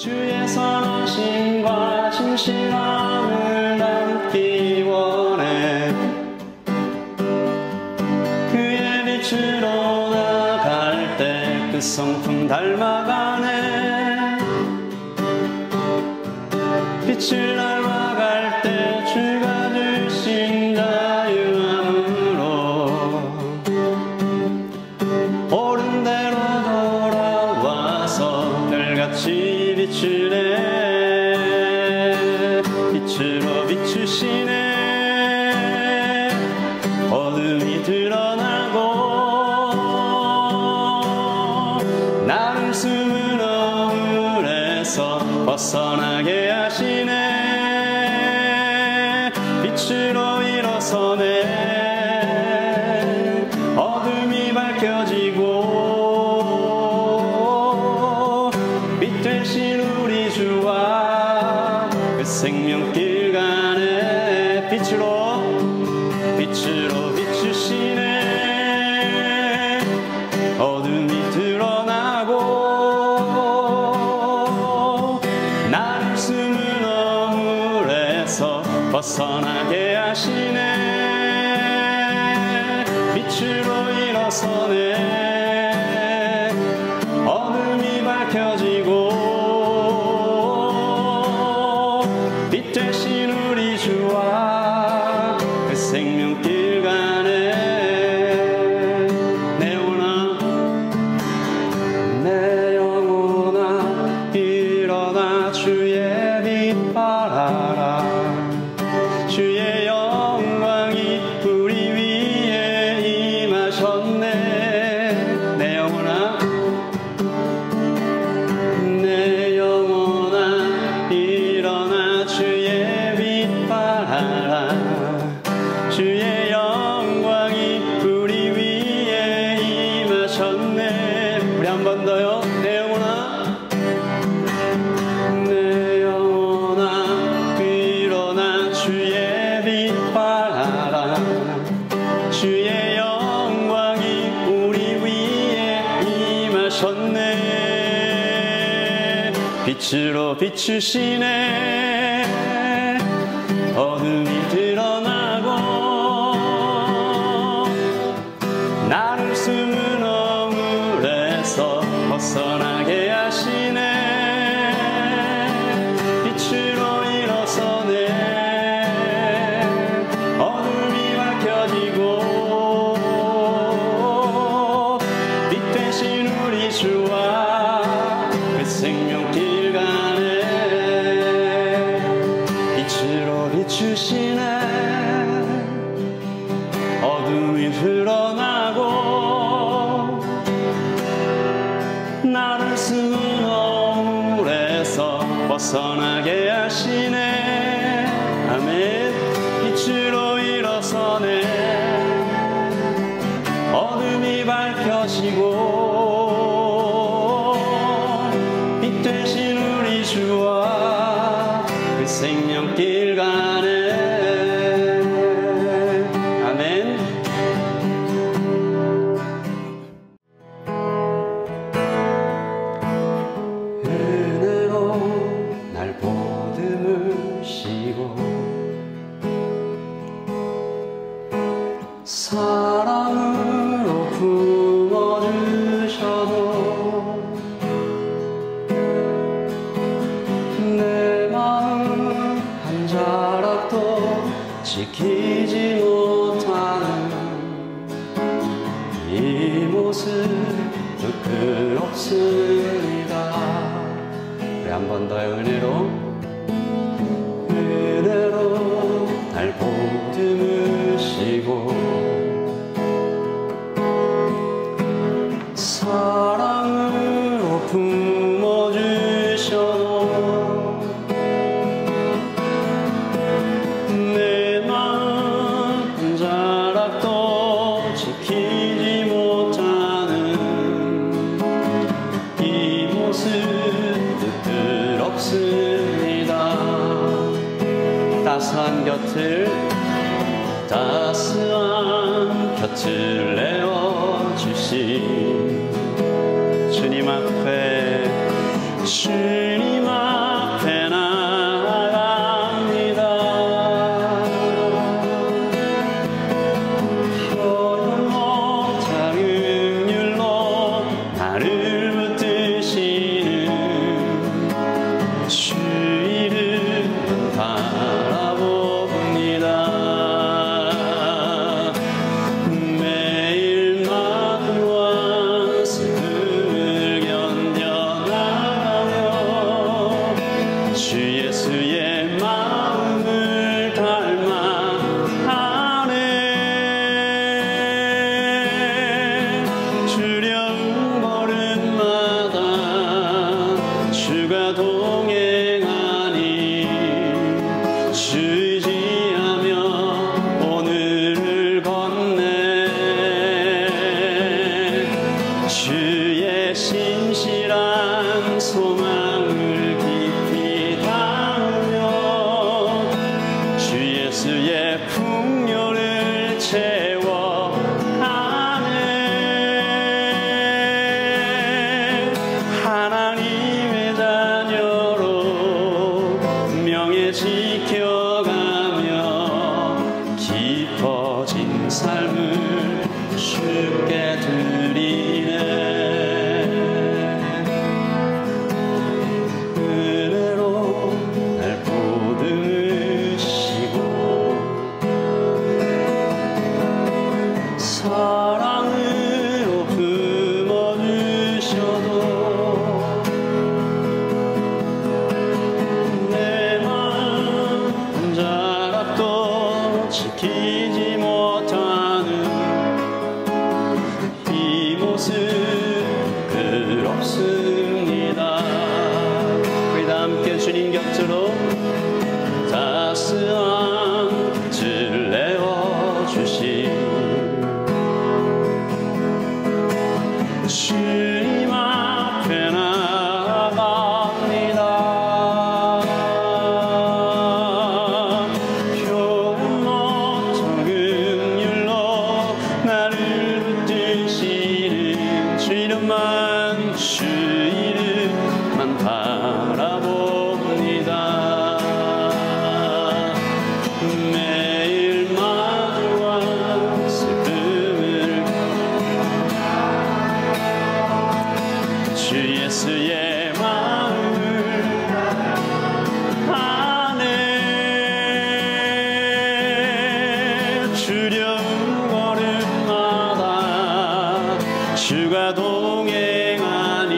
주의 선하심과 진실함을 담기 원해. 그의 빛으로 나갈 때 그 성품 닮아가네. 빛을 닮아갈 때 주가 주신 자유함으로 옳은 대로 돌아와서 별같이 비추네. 빛으로 비추시네. 어둠이 드러나고 나를 숨은 어물에서 벗어나게 하시네. 빛으로 일어서네. 어둠이 밝혀지고 빛 되신 우리 주와 그 생명길 가네. 빛으로 비추시네. 어둠이 드러나고 나를 숨은 어물에서 벗어나게 하시네. 빛으로 일어서네. 어둠이 밝혀지고 빛 되신 우리 주와 그 생명길 가네. 내 영혼아 일어나 주의 빛 발하라. 주의 영광이 우리 위에 임하셨네. 내 영혼아 일어나 주의 빛 발하라. 주의 영광이 우리 위에 임하셨네. 우리 한 번 더요. 내 영혼아 일어나 주의 빛 발하라. 주의 영광이 우리 위에 임하셨네. 빛으로 비추시네. 어둠이 드러나고 나를 숨은 어물에서 벗어나게 하시네. 빛으로 일어서네. 어둠이 밝혀지고 빛 되신 우리 주와 그 생명길 가네. 빛으로 비추시네. 어둠이 드러나고 나를 숨은 어물에서 벗어나게 하시네. 아멘. 빛으로 일어서네. 어둠이 밝혀지고 빛 되신 우리 주와 그 생명길 가네. 아멘. 은혜로 날 보듬으시고 사랑으로 품어주셔도 내 마음 한 자락도 지키지 못하는 이 모습 부끄럽습니다. 우리 한 번 더 은혜로 날 보듬으시고 사랑으로 품어주셔도 내 마음 한 자락도 지키지 못하는 이 모습 부끄럽습니다. 따스한 곁을 내어주신 주님 앞에 주가 동행하니 주 의지하며 오늘을 걷네. 주의 신실한 소망을 깊이 담으며 주 예수의 풍요를 채워가네. 하나님의 자녀로 명예 지켜가며 깊어진 삶을 쉽게 드리네. 은혜로 날 보듬으시고 사랑으로 품어주셔도 내 마음 한 자락도 지키지 못하는 이 모습 그렇습니다. 우리 다 함께 주님 곁으로 따스한 질 내어주신 주님 앞에 나아갑니다. 표현 못한 긍휼로 나를 붙드시는 주 이름만 바라봅니다. 매일 마주와 슬픔을 주 예수의 마음을 아네. 두려운 걸음마다 주가 동행하니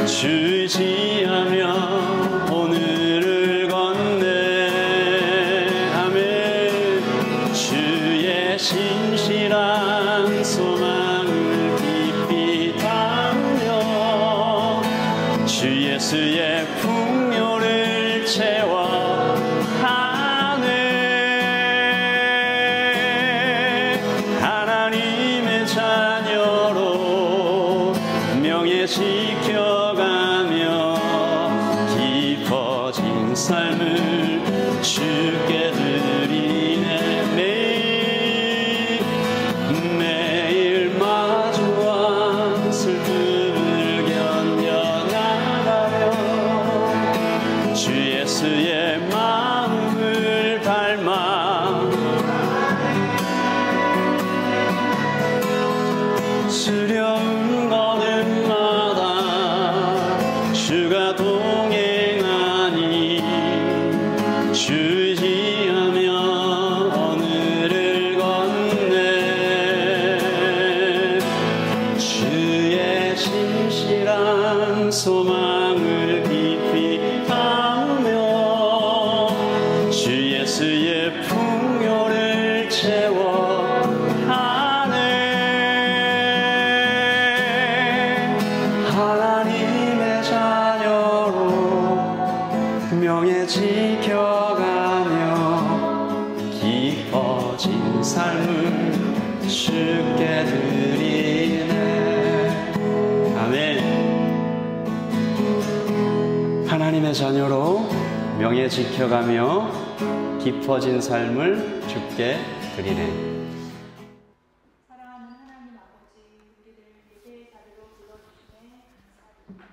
주 의지하며 오늘을 걷네. 아멘. 주의 신실한 소망을 깊이 담으며 주 예수의 풍요를 채워가네. 하나님의 자녀로 명예 지켜가며 깊어진 삶을 주께 드리네. 매일 마주와 슬픔을 견뎌나가며 주 예수의 마음을 닮아 두려운 걸음마다 주가 동행하니 주 의지하며 오늘을 걷네. 주의 신실한 소망을 깊이 담으며 주 예수의 풍요를 채워가네. 하나님의 자녀로 명예 지켜가며 깊어진 삶을 쉽게 드리네. 아멘. 하나님의 자녀로 명예 지켜가며 깊어진 삶을 주께 드리네. 사랑하는 하나님 아버지, 우리를 예배의 자리로 불러주시네 감사드립니다.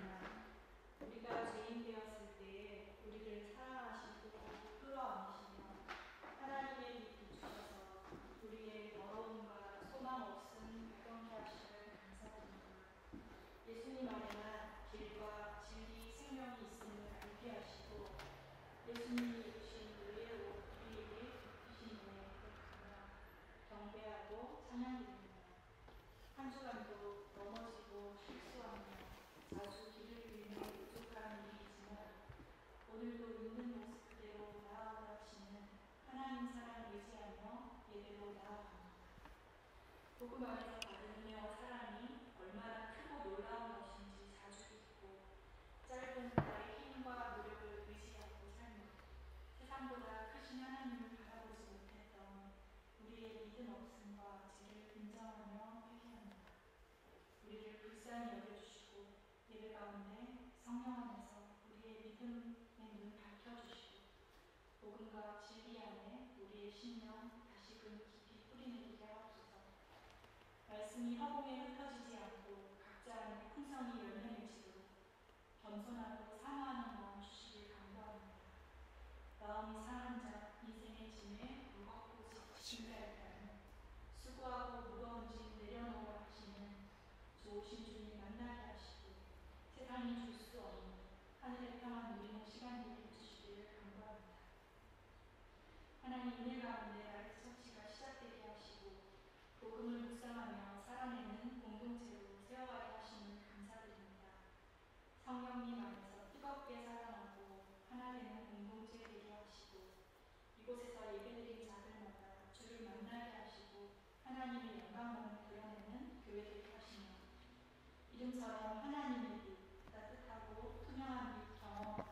우리가 죄인 되었을 때에 우리를 사랑하시고 끌어안으시며 하나님의 빛 비추셔서 우리의 더러움과 소망 없음 발견케 하시를 감사드립니다. 예수님 안에만 길과 진리 생명이 있음을 알게 하시고 예수님이 입으신 의의 옷 우리에게 입히신 은혜에 경배하고 찬양드립니다. 한 주간도 넘어지고 실수하며 자주 길을 잃는 부족한 일이 있지만 오늘도 있는 모습 그대로 나아오라 하시는 하나님 사랑 의지하며 예배로 나아갑니다. 복음 안에서 받은 은혜와 사랑이 얼마나 크고 놀라운 것인지 자주 듣고 짧은 세상보다 크신 하나님을 바라보지 못했던 우리의 믿음 없음과 죄를 인정하며 회개합니다. 우리를 불쌍히 여겨주시고 예배 가운데 성령 안에서 우리의 믿음의 눈을 밝혀주시고 복음과 진리 안에 우리의 심령 다시금 깊이 뿌리내리게 하옵소서. 말씀이 허공에 흩어지지 않고 각자 안에 풍성히 열매맺도록 겸손하고 사모하는 마음 주시길 간구합니다. 마음이 상한 자, 인생의 짐에 무겁고 지친 자일까요? 수고하고 무거운 짐 내려놓으라 하시는 좋으신 주님 만나게 하시고 세상이 줄 수 없는 하늘의 평안 누리는 시간 되게 해주시기를 간구합니다. 하나님 은혜 가운데 라이트 처치가 시작되게 하시고 복음을 묵상하며 살아내는 공동체로 세워가게 하심을 감사드립니다. 성령님 안에서 뜨겁게 사랑하고 하나 되는 공동체 되게 하시고 이곳에서 예배드린 자들마다 주를 만나게 하시고 하나님의 영광만을 드러내는 교회 되게 하시며 이름처럼 하나님의 빛, 따뜻하고 투명한 빛 경험하며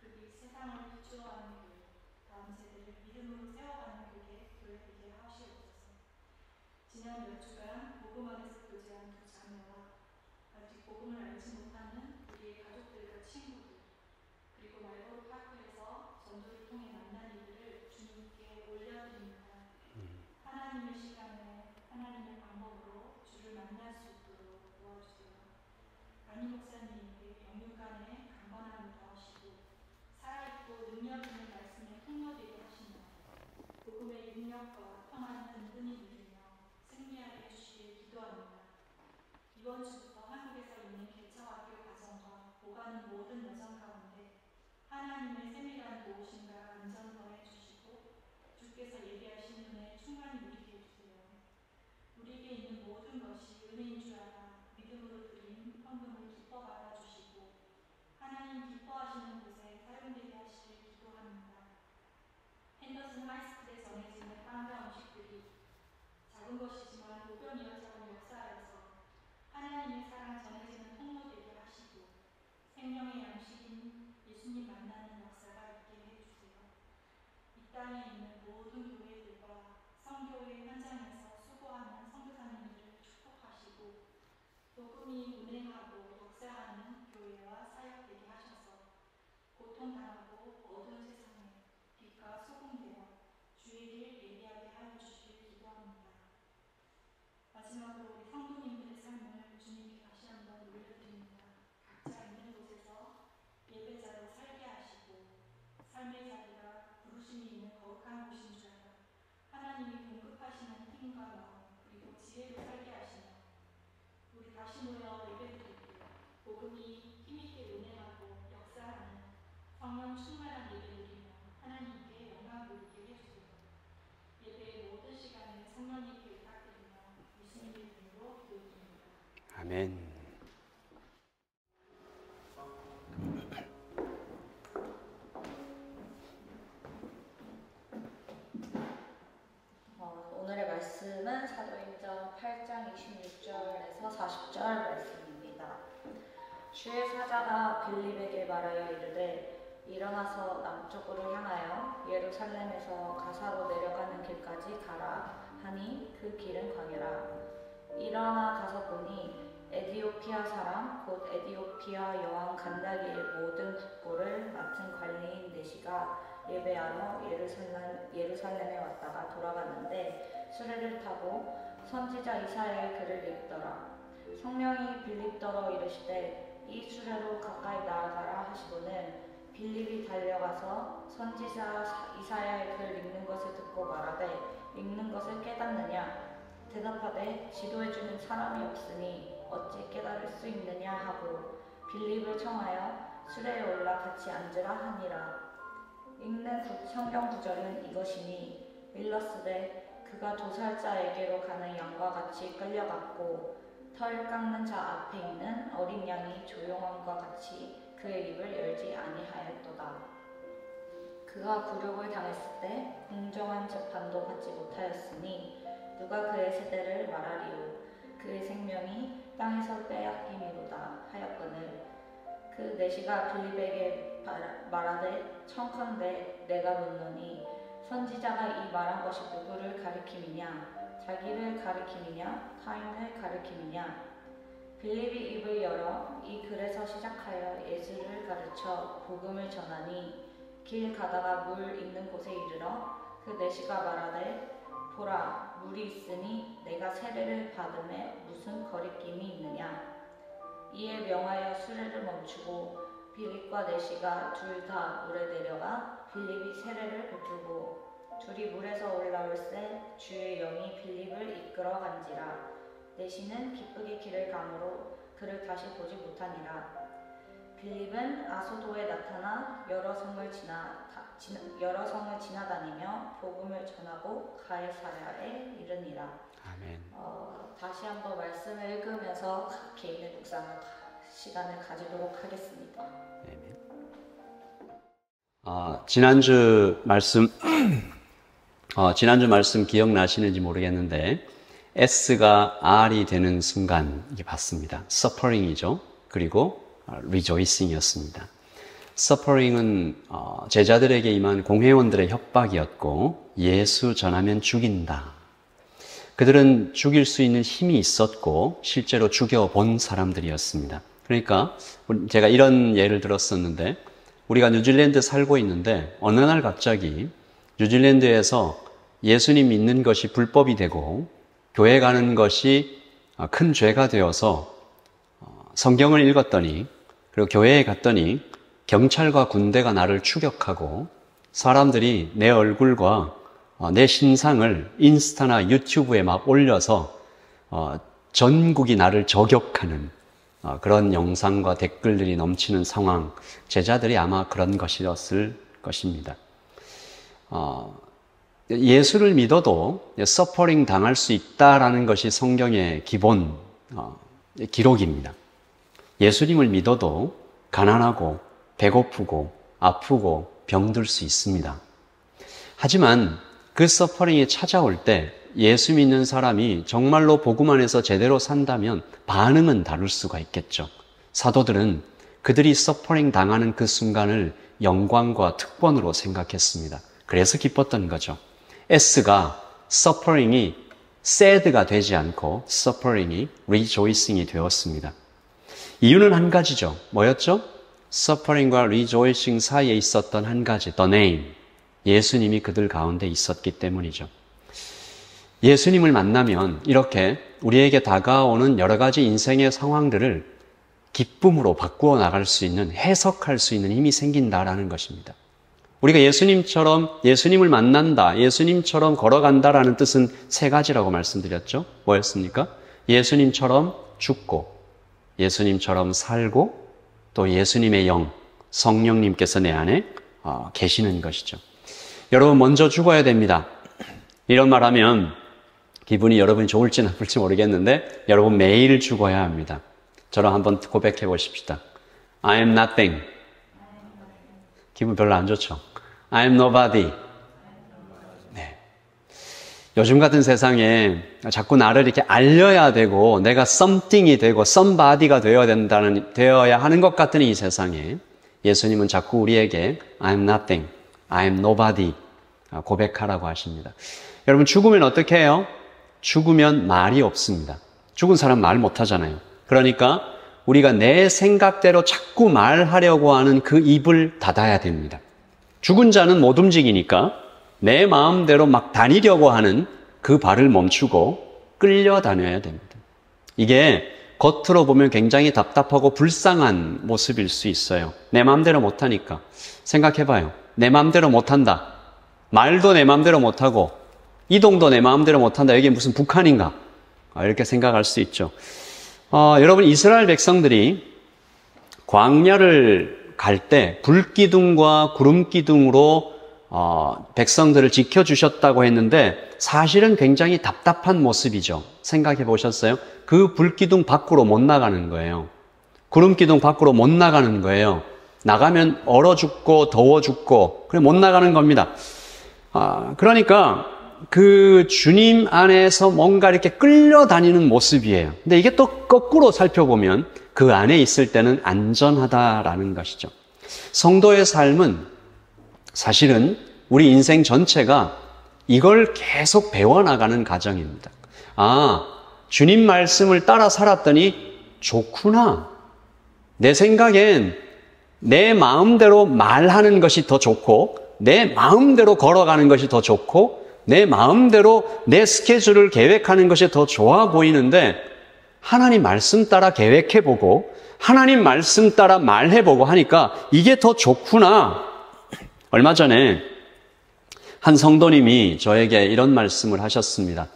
그 빛 세상을 비추어가는 교회, 다음 세대를 믿음으로 세워가는 교회 되게 하시옵소서. 지난 몇 주간 복음 안에서 교제한 두 자매와 아직 복음을 알지 못하는 우리의 가족들과 친구들 그리고 말보로 파크에서 전도를 통해 만난 이들을 주님께 올려드립니다. 하나님의 시간에 하나님의 방법으로 주를 만날 수 있도록 도와주세요. 안희 목사님에게 영육간에 강건함을 더하시고 살아있고 능력 있는 말씀의 통로되게 하시며 복음의 능력과 평안을 든든히 누리며 승리하게 해주시길 기도합니다. 이번 주부터 한국에서 있는 개척학교 과정과 오가는 모든 여정 가운데 하나님의 세밀한 도우심과 안전 더해 주시고 주께서 예비하신 은혜 충만히 누리게 해주세요. 우리에게 있는 모든 것이 은혜인 줄 알아 믿음으로 드린 헌금을 기뻐 받아주시고 하나님 기뻐하시는 곳에 사용되게 하시길 기도합니다. 핸더슨 하이스쿨에 전해지는 빵과 음식들이 작은 것이지만 보병 이어져온 역사에서 하나님의 사랑 전해지는 통로 되게 하시고 생명의 양식인 예수님 만나는 역사가 있게 해주세요. 이 땅에 있는 모든 교회들과 성교회 현장에서 수고하는 선교사님들을 축복하시고 복음이 운행하고 역사하는 교회와 사역되게 하셔서 고통당하고 어두운 세상에 빛과 소금되어 주의 길 예비하게 하여 주시길 기도합니다. 마지막으로 우리 성도님들의 삶을 주님께 다시 한번 올려드립니다. 각자 있는 곳에서 예배자로 살게 하시고 삶의 자리가 부르심이 있는 거룩한 곳인 줄 알아 하나님이 공급하시는 힘과 마음 그리고 지혜로 살게 하시며 우리 다시 모여 예배드리고 복음이 힘있게 운행하고 역사하는 성령 충만한 예배 드리며 하나님께 영광 돌리게 해주세요. 예배의 모든 시간에 성령님께 부탁드리며 예수님의 이름으로 기도드립니다. 아멘. 오늘의 말씀은 사도행전 8장 26절에서 40절 말씀입니다. 주의 사자가 빌립에게 말하여 이르되 일어나서 남쪽으로 향하여 예루살렘에서 가사로 내려가는 길까지 가라 하니 그 길은 광야라. 일어나 가서 보니 에디오피아 사람 곧 에디오피아 여왕 간다기의 모든 국보를 맡은 관리인 네시가 예배하러 예루살렘에 왔다가 돌아갔는데 수레를 타고 선지자 이사야의 글을 읽더라. 성령이 빌립더러 이르시되 이 수레로 가까이 나아가라 하시고는 빌립이 달려가서 선지자 이사야의 글을 읽는 것을 듣고 말하되 읽는 것을 깨닫느냐? 대답하되 지도해주는 사람이 없으니 어찌 깨달을 수 있느냐 하고 빌립을 청하여 수레에 올라 같이 앉으라 하니라. 읽는 성경 구절은 이것이니 일러스되 그가 도살자에게로 가는 양과 같이 끌려갔고 털 깎는 자 앞에 있는 어린 양이 조용함과 같이 그의 입을 열지 아니하였도다. 그가 굴욕을 당했을 때 공정한 재판도 받지 못하였으니 누가 그의 세대를 말하리요. 그의 생명이 땅에서 빼앗김이로다 하였거늘 그 내시가 빌립에게 말하되 청컨대 내가 묻노니 선지자가 이 말한 것이 누구를 가리킴이냐 자기를 가리킴이냐 타인을 가리킴이냐 빌립이 입을 열어 이 글에서 시작하여 예수를 가르쳐 복음을 전하니 길 가다가 물 있는 곳에 이르러 그 내시가 말하되 보라 물이 있으니 내가 세례를 받음에 무슨 거리낌이 있느냐 이에 명하여 수레를 멈추고 빌립과 내시가 둘 다 물에 내려가 빌립이 세례를 베풀고 둘이 물에서 올라올새 주의 영이 빌립을 이끌어 간지라 내시는 기쁘게 길을 가므로 그를 다시 보지 못하니라 빌립은 아소도에 나타나 여러 성을 지나다니며 복음을 전하고 가이사랴에 이르니라. 아멘. 다시 한번 말씀을 읽으면서 개인의 묵상 시간을 가지도록 하겠습니다. 지난주 말씀 기억나시는지 모르겠는데 S가 R이 되는 순간 이게 봤습니다. suffering이죠. 그리고 rejoicing이었습니다. suffering은 제자들에게 임한 공회원들의 협박이었고 예수 전하면 죽인다. 그들은 죽일 수 있는 힘이 있었고 실제로 죽여본 사람들이었습니다. 그러니까 제가 이런 예를 들었었는데 우리가 뉴질랜드 살고 있는데 어느 날 갑자기 뉴질랜드에서 예수님 믿는 것이 불법이 되고 교회 가는 것이 큰 죄가 되어서 성경을 읽었더니 그리고 교회에 갔더니 경찰과 군대가 나를 추격하고 사람들이 내 얼굴과 내 신상을 인스타나 유튜브에 막 올려서 전국이 나를 저격하는 그런 영상과 댓글들이 넘치는 상황, 제자들이 아마 그런 것이었을 것입니다. 예수를 믿어도 서퍼링 당할 수 있다라는 것이 성경의 기본 기록입니다. 예수님을 믿어도 가난하고 배고프고 아프고 병들 수 있습니다. 하지만 그 서퍼링이 찾아올 때 예수 믿는 사람이 정말로 복음 안에서 제대로 산다면 반응은 다를 수가 있겠죠. 사도들은 그들이 서퍼링 당하는 그 순간을 영광과 특권으로 생각했습니다. 그래서 기뻤던 거죠. S가 suffering이 sad가 되지 않고 suffering이 rejoicing이 되었습니다. 이유는 한 가지죠. 뭐였죠? suffering과 rejoicing 사이에 있었던 한 가지, the name. 예수님이 그들 가운데 있었기 때문이죠. 예수님을 만나면 이렇게 우리에게 다가오는 여러 가지 인생의 상황들을 기쁨으로 바꾸어 나갈 수 있는, 해석할 수 있는 힘이 생긴다라는 것입니다. 우리가 예수님을 만난다, 예수님처럼 걸어간다라는 뜻은 세 가지라고 말씀드렸죠. 뭐였습니까? 예수님처럼 죽고, 예수님처럼 살고, 또 예수님의 영, 성령님께서 내 안에 계시는 것이죠. 여러분 먼저 죽어야 됩니다. 이런 말하면 기분이 여러분이 좋을지 나쁠지 모르겠는데 여러분 매일 죽어야 합니다. 저랑 한번 고백해 보십시다. I am nothing. 기분 별로 안 좋죠? I am nobody. 네. 요즘 같은 세상에 자꾸 나를 이렇게 알려야 되고 내가 something이 되고 somebody가 되어야 하는 것 같은 이 세상에 예수님은 자꾸 우리에게 I am nothing, I am nobody 고백하라고 하십니다. 여러분 죽으면 어떻게 해요? 죽으면 말이 없습니다. 죽은 사람 말 못하잖아요. 그러니까 우리가 내 생각대로 자꾸 말하려고 하는 그 입을 닫아야 됩니다. 죽은 자는 못 움직이니까 내 마음대로 막 다니려고 하는 그 발을 멈추고 끌려다녀야 됩니다. 이게 겉으로 보면 굉장히 답답하고 불쌍한 모습일 수 있어요. 내 마음대로 못하니까. 생각해봐요. 내 마음대로 못한다. 말도 내 마음대로 못하고 이동도 내 마음대로 못한다. 여기 무슨 북한인가? 이렇게 생각할 수 있죠. 여러분 이스라엘 백성들이 광야를 갈 때 불기둥과 구름기둥으로 백성들을 지켜주셨다고 했는데 사실은 굉장히 답답한 모습이죠. 생각해 보셨어요? 그 불기둥 밖으로 못 나가는 거예요. 구름기둥 밖으로 못 나가는 거예요. 나가면 얼어 죽고 더워 죽고 그래 못 나가는 겁니다. 그러니까 그 주님 안에서 뭔가 이렇게 끌려다니는 모습이에요. 근데 이게 또 거꾸로 살펴보면 그 안에 있을 때는 안전하다라는 것이죠. 성도의 삶은 사실은 우리 인생 전체가 이걸 계속 배워나가는 과정입니다. 아, 주님 말씀을 따라 살았더니 좋구나. 내 생각엔 내 마음대로 말하는 것이 더 좋고, 내 마음대로 걸어가는 것이 더 좋고, 내 마음대로 내 스케줄을 계획하는 것이 더 좋아 보이는데, 하나님 말씀 따라 계획해보고, 하나님 말씀 따라 말해보고 하니까 이게 더 좋구나. 얼마 전에 한 성도님이 저에게 이런 말씀을 하셨습니다.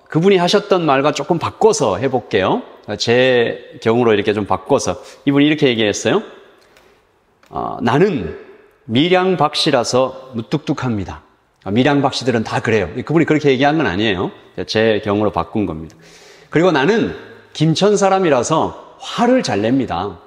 그분이 하셨던 말과 조금 바꿔서 해볼게요. 제 경우로 이렇게 좀 바꿔서. 이분이 이렇게 얘기했어요. 나는 밀양박씨라서 무뚝뚝합니다. 밀양박씨들은 다 그래요. 그분이 그렇게 얘기한 건 아니에요. 제 경우로 바꾼 겁니다. 그리고 나는 김천 사람이라서 화를 잘 냅니다.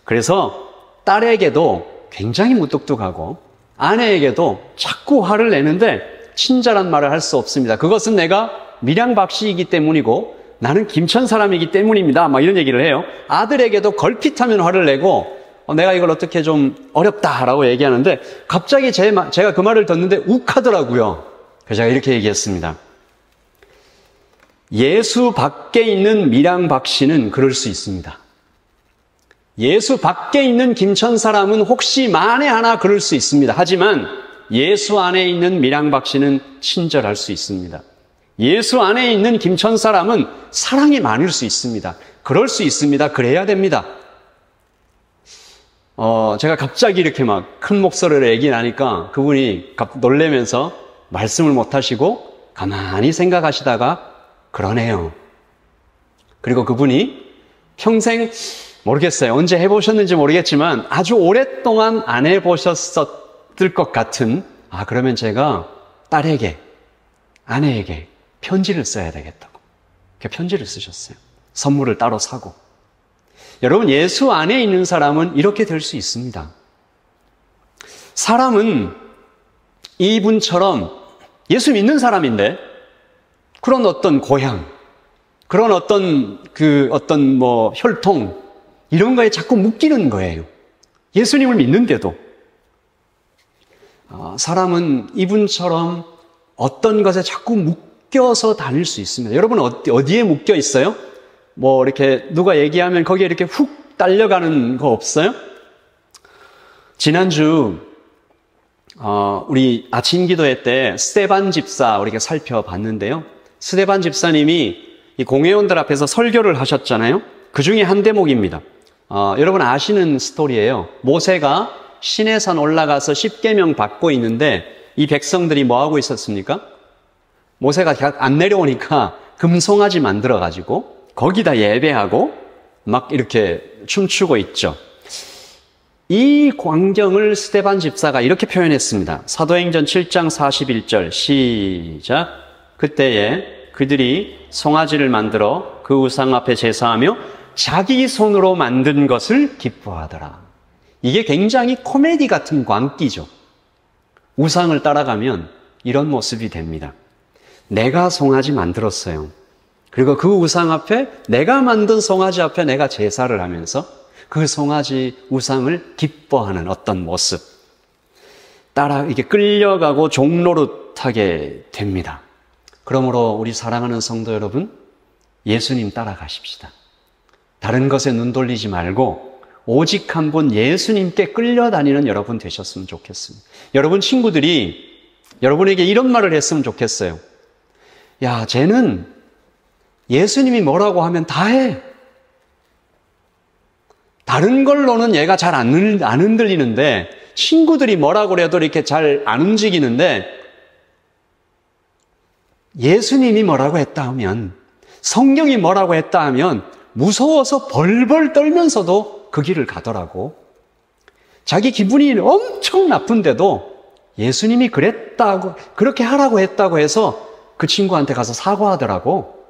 그래서 딸에게도 굉장히 무뚝뚝하고 아내에게도 자꾸 화를 내는데 친절한 말을 할 수 없습니다. 그것은 내가 밀양박씨이기 때문이고 나는 김천 사람이기 때문입니다. 막 이런 얘기를 해요. 아들에게도 걸핏하면 화를 내고 내가 이걸 어떻게 좀 어렵다라고 얘기하는데 갑자기 제가 그 말을 듣는데 욱하더라고요. 그래서 제가 이렇게 얘기했습니다. 예수 밖에 있는 밀양박씨는 그럴 수 있습니다. 예수 밖에 있는 김천 사람은 혹시 만에 하나 그럴 수 있습니다. 하지만 예수 안에 있는 밀양박씨는 친절할 수 있습니다. 예수 안에 있는 김천 사람은 사랑이 많을 수 있습니다. 그럴 수 있습니다. 그래야 됩니다. 제가 갑자기 이렇게 막 큰 목소리로 얘기하니까 그분이 놀라면서 말씀을 못 하시고 가만히 생각하시다가 그러네요. 그리고 그분이 평생 모르겠어요. 언제 해보셨는지 모르겠지만 아주 오랫동안 안 해보셨을 것 같은 그러면 제가 딸에게, 아내에게 편지를 써야 되겠다고. 이렇게 편지를 쓰셨어요. 선물을 따로 사고. 여러분, 예수 안에 있는 사람은 이렇게 될 수 있습니다. 사람은 이분처럼 예수 믿는 사람인데 그런 어떤 고향, 그런 어떤 혈통 이런 거에 자꾸 묶이는 거예요. 예수님을 믿는데도 사람은 이분처럼 어떤 것에 자꾸 묶여서 다닐 수 있습니다. 여러분 어디에 묶여 있어요? 이렇게 누가 얘기하면 거기에 이렇게 훅 딸려가는 거 없어요? 지난주 우리 아침 기도회 때 스데반 집사 우리가 살펴봤는데요. 스데반 집사님이 이 공회원들 앞에서 설교를 하셨잖아요. 그 중에 한 대목입니다. 여러분 아시는 스토리예요. 모세가 시내산 올라가서 십계명 받고 있는데 이 백성들이 뭐 하고 있었습니까? 모세가 안 내려오니까 금송아지 만들어가지고 거기다 예배하고 막 이렇게 춤추고 있죠. 이 광경을 스데반 집사가 이렇게 표현했습니다. 사도행전 7장 41절 시작. 그때에 그들이 송아지를 만들어 그 우상 앞에 제사하며 자기 손으로 만든 것을 기뻐하더라. 이게 굉장히 코미디 같은 광기죠. 우상을 따라가면 이런 모습이 됩니다. 내가 송아지 만들었어요. 그리고 그 우상 앞에 내가 만든 송아지 앞에 내가 제사를 하면서 그 송아지 우상을 기뻐하는 어떤 모습. 따라 이게 끌려가고 종노릇하게 됩니다. 그러므로 우리 사랑하는 성도 여러분, 예수님 따라가십시다. 다른 것에 눈 돌리지 말고 오직 한 분 예수님께 끌려다니는 여러분 되셨으면 좋겠습니다. 여러분 친구들이 여러분에게 이런 말을 했으면 좋겠어요. 야, 쟤는 예수님이 뭐라고 하면 다 해. 다른 걸로는 얘가 잘 안 흔들리는데 친구들이 뭐라고 해도 이렇게 잘 안 움직이는데 예수님이 뭐라고 했다 하면, 성경이 뭐라고 했다 하면 무서워서 벌벌 떨면서도 그 길을 가더라고. 자기 기분이 엄청 나쁜데도 예수님이 그랬다고, 그렇게 하라고 했다고 해서 그 친구한테 가서 사과하더라고.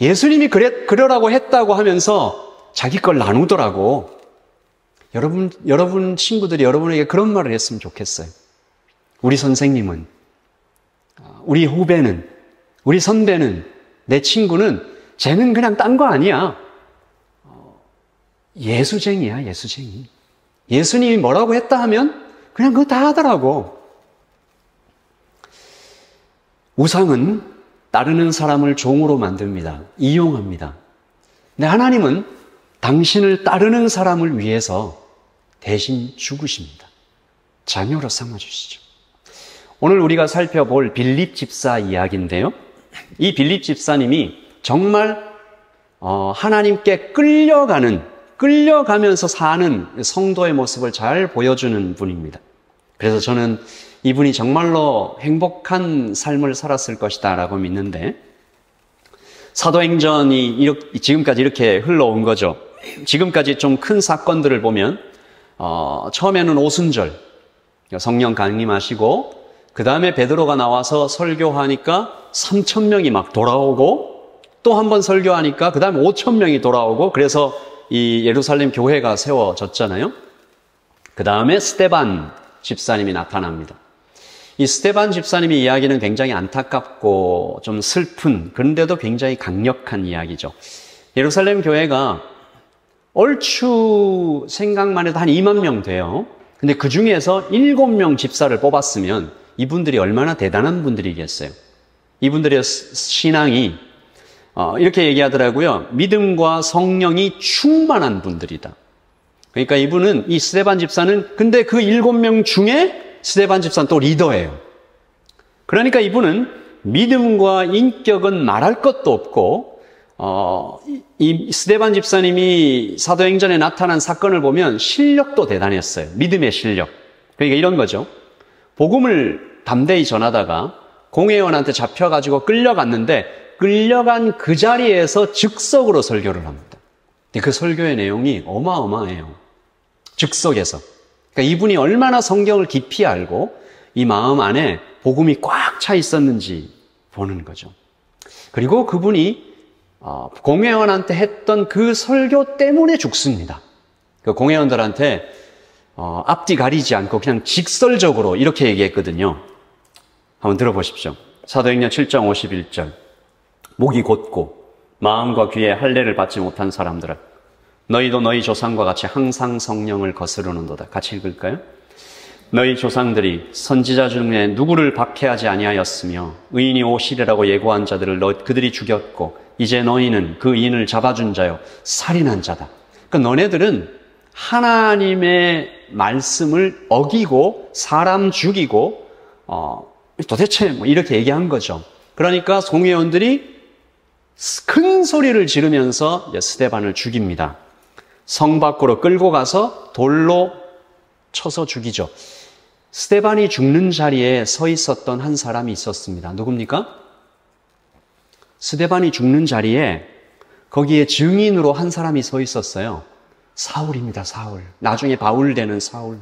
예수님이 그러라고 했다고 하면서 자기 걸 나누더라고. 여러분 친구들이 여러분에게 그런 말을 했으면 좋겠어요. 우리 선생님은, 우리 후배는, 우리 선배는, 내 친구는 쟤는 그냥 딴 거 아니야. 예수쟁이야, 예수쟁이. 예수님이 뭐라고 했다 하면 그냥 그거 다 하더라고. 우상은 따르는 사람을 종으로 만듭니다. 이용합니다. 근데 하나님은 당신을 따르는 사람을 위해서 대신 죽으십니다. 자녀로 삼아주시죠. 오늘 우리가 살펴볼 빌립 집사 이야기인데요. 이 빌립 집사님이 정말 하나님께 끌려가면서 사는 성도의 모습을 잘 보여주는 분입니다. 그래서 저는 이분이 정말로 행복한 삶을 살았을 것이다 라고 믿는데, 사도행전이 지금까지 이렇게 흘러온 거죠. 지금까지 좀 큰 사건들을 보면 처음에는 오순절 성령 강림하시고, 그 다음에 베드로가 나와서 설교하니까 3,000명이 막 돌아오고, 또 한 번 설교하니까 그 다음에 5,000명이 돌아오고, 그래서 이 예루살렘 교회가 세워졌잖아요. 그 다음에 스데반 집사님이 나타납니다. 이 스데반 집사님의 이야기는 굉장히 안타깝고 좀 슬픈, 그런데도 굉장히 강력한 이야기죠. 예루살렘 교회가 얼추 생각만 해도 한 2만 명 돼요. 근데 그 중에서 7명 집사를 뽑았으면 이분들이 얼마나 대단한 분들이겠어요. 이분들의 신앙이 이렇게 얘기하더라고요. 믿음과 성령이 충만한 분들이다. 그러니까 이분은, 이 스데반 집사는, 근데 그 7명 중에 스데반 집사는 또 리더예요. 그러니까 이분은 믿음과 인격은 말할 것도 없고, 이 스데반 집사님이 사도행전에 나타난 사건을 보면 실력도 대단했어요. 믿음의 실력. 그러니까 이런 거죠. 복음을 담대히 전하다가 공회원한테 잡혀가지고 끌려갔는데, 끌려간 그 자리에서 즉석으로 설교를 합니다. 근데 그 설교의 내용이 어마어마해요. 즉석에서. 그러니까 이분이 얼마나 성경을 깊이 알고 이 마음 안에 복음이 꽉 차 있었는지 보는 거죠. 그리고 그분이 공회원한테 했던 그 설교 때문에 죽습니다. 그 공회원들한테 앞뒤 가리지 않고 그냥 직설적으로 이렇게 얘기했거든요. 한번 들어보십시오. 사도행전 7장 51절. 목이 곧고 마음과 귀에 할례를 받지 못한 사람들아, 너희도 너희 조상과 같이 항상 성령을 거스르는도다. 같이 읽을까요? 너희 조상들이 선지자 중에 누구를 박해하지 아니하였으며 의인이 오시리라고 예고한 자들을 그들이 죽였고, 이제 너희는 그 인을 잡아준 자요 살인한 자다. 그러니까 너네들은 하나님의 말씀을 어기고 사람 죽이고 도대체 뭐 이렇게 얘기한 거죠. 그러니까 공회원들이 큰 소리를 지르면서 스데반을 죽입니다. 성 밖으로 끌고 가서 돌로 쳐서 죽이죠. 스데반이 죽는 자리에 서 있었던 한 사람이 있었습니다. 누굽니까? 스데반이 죽는 자리에 거기에 증인으로 한 사람이 서 있었어요. 사울입니다. 사울. 나중에 바울 되는 사울.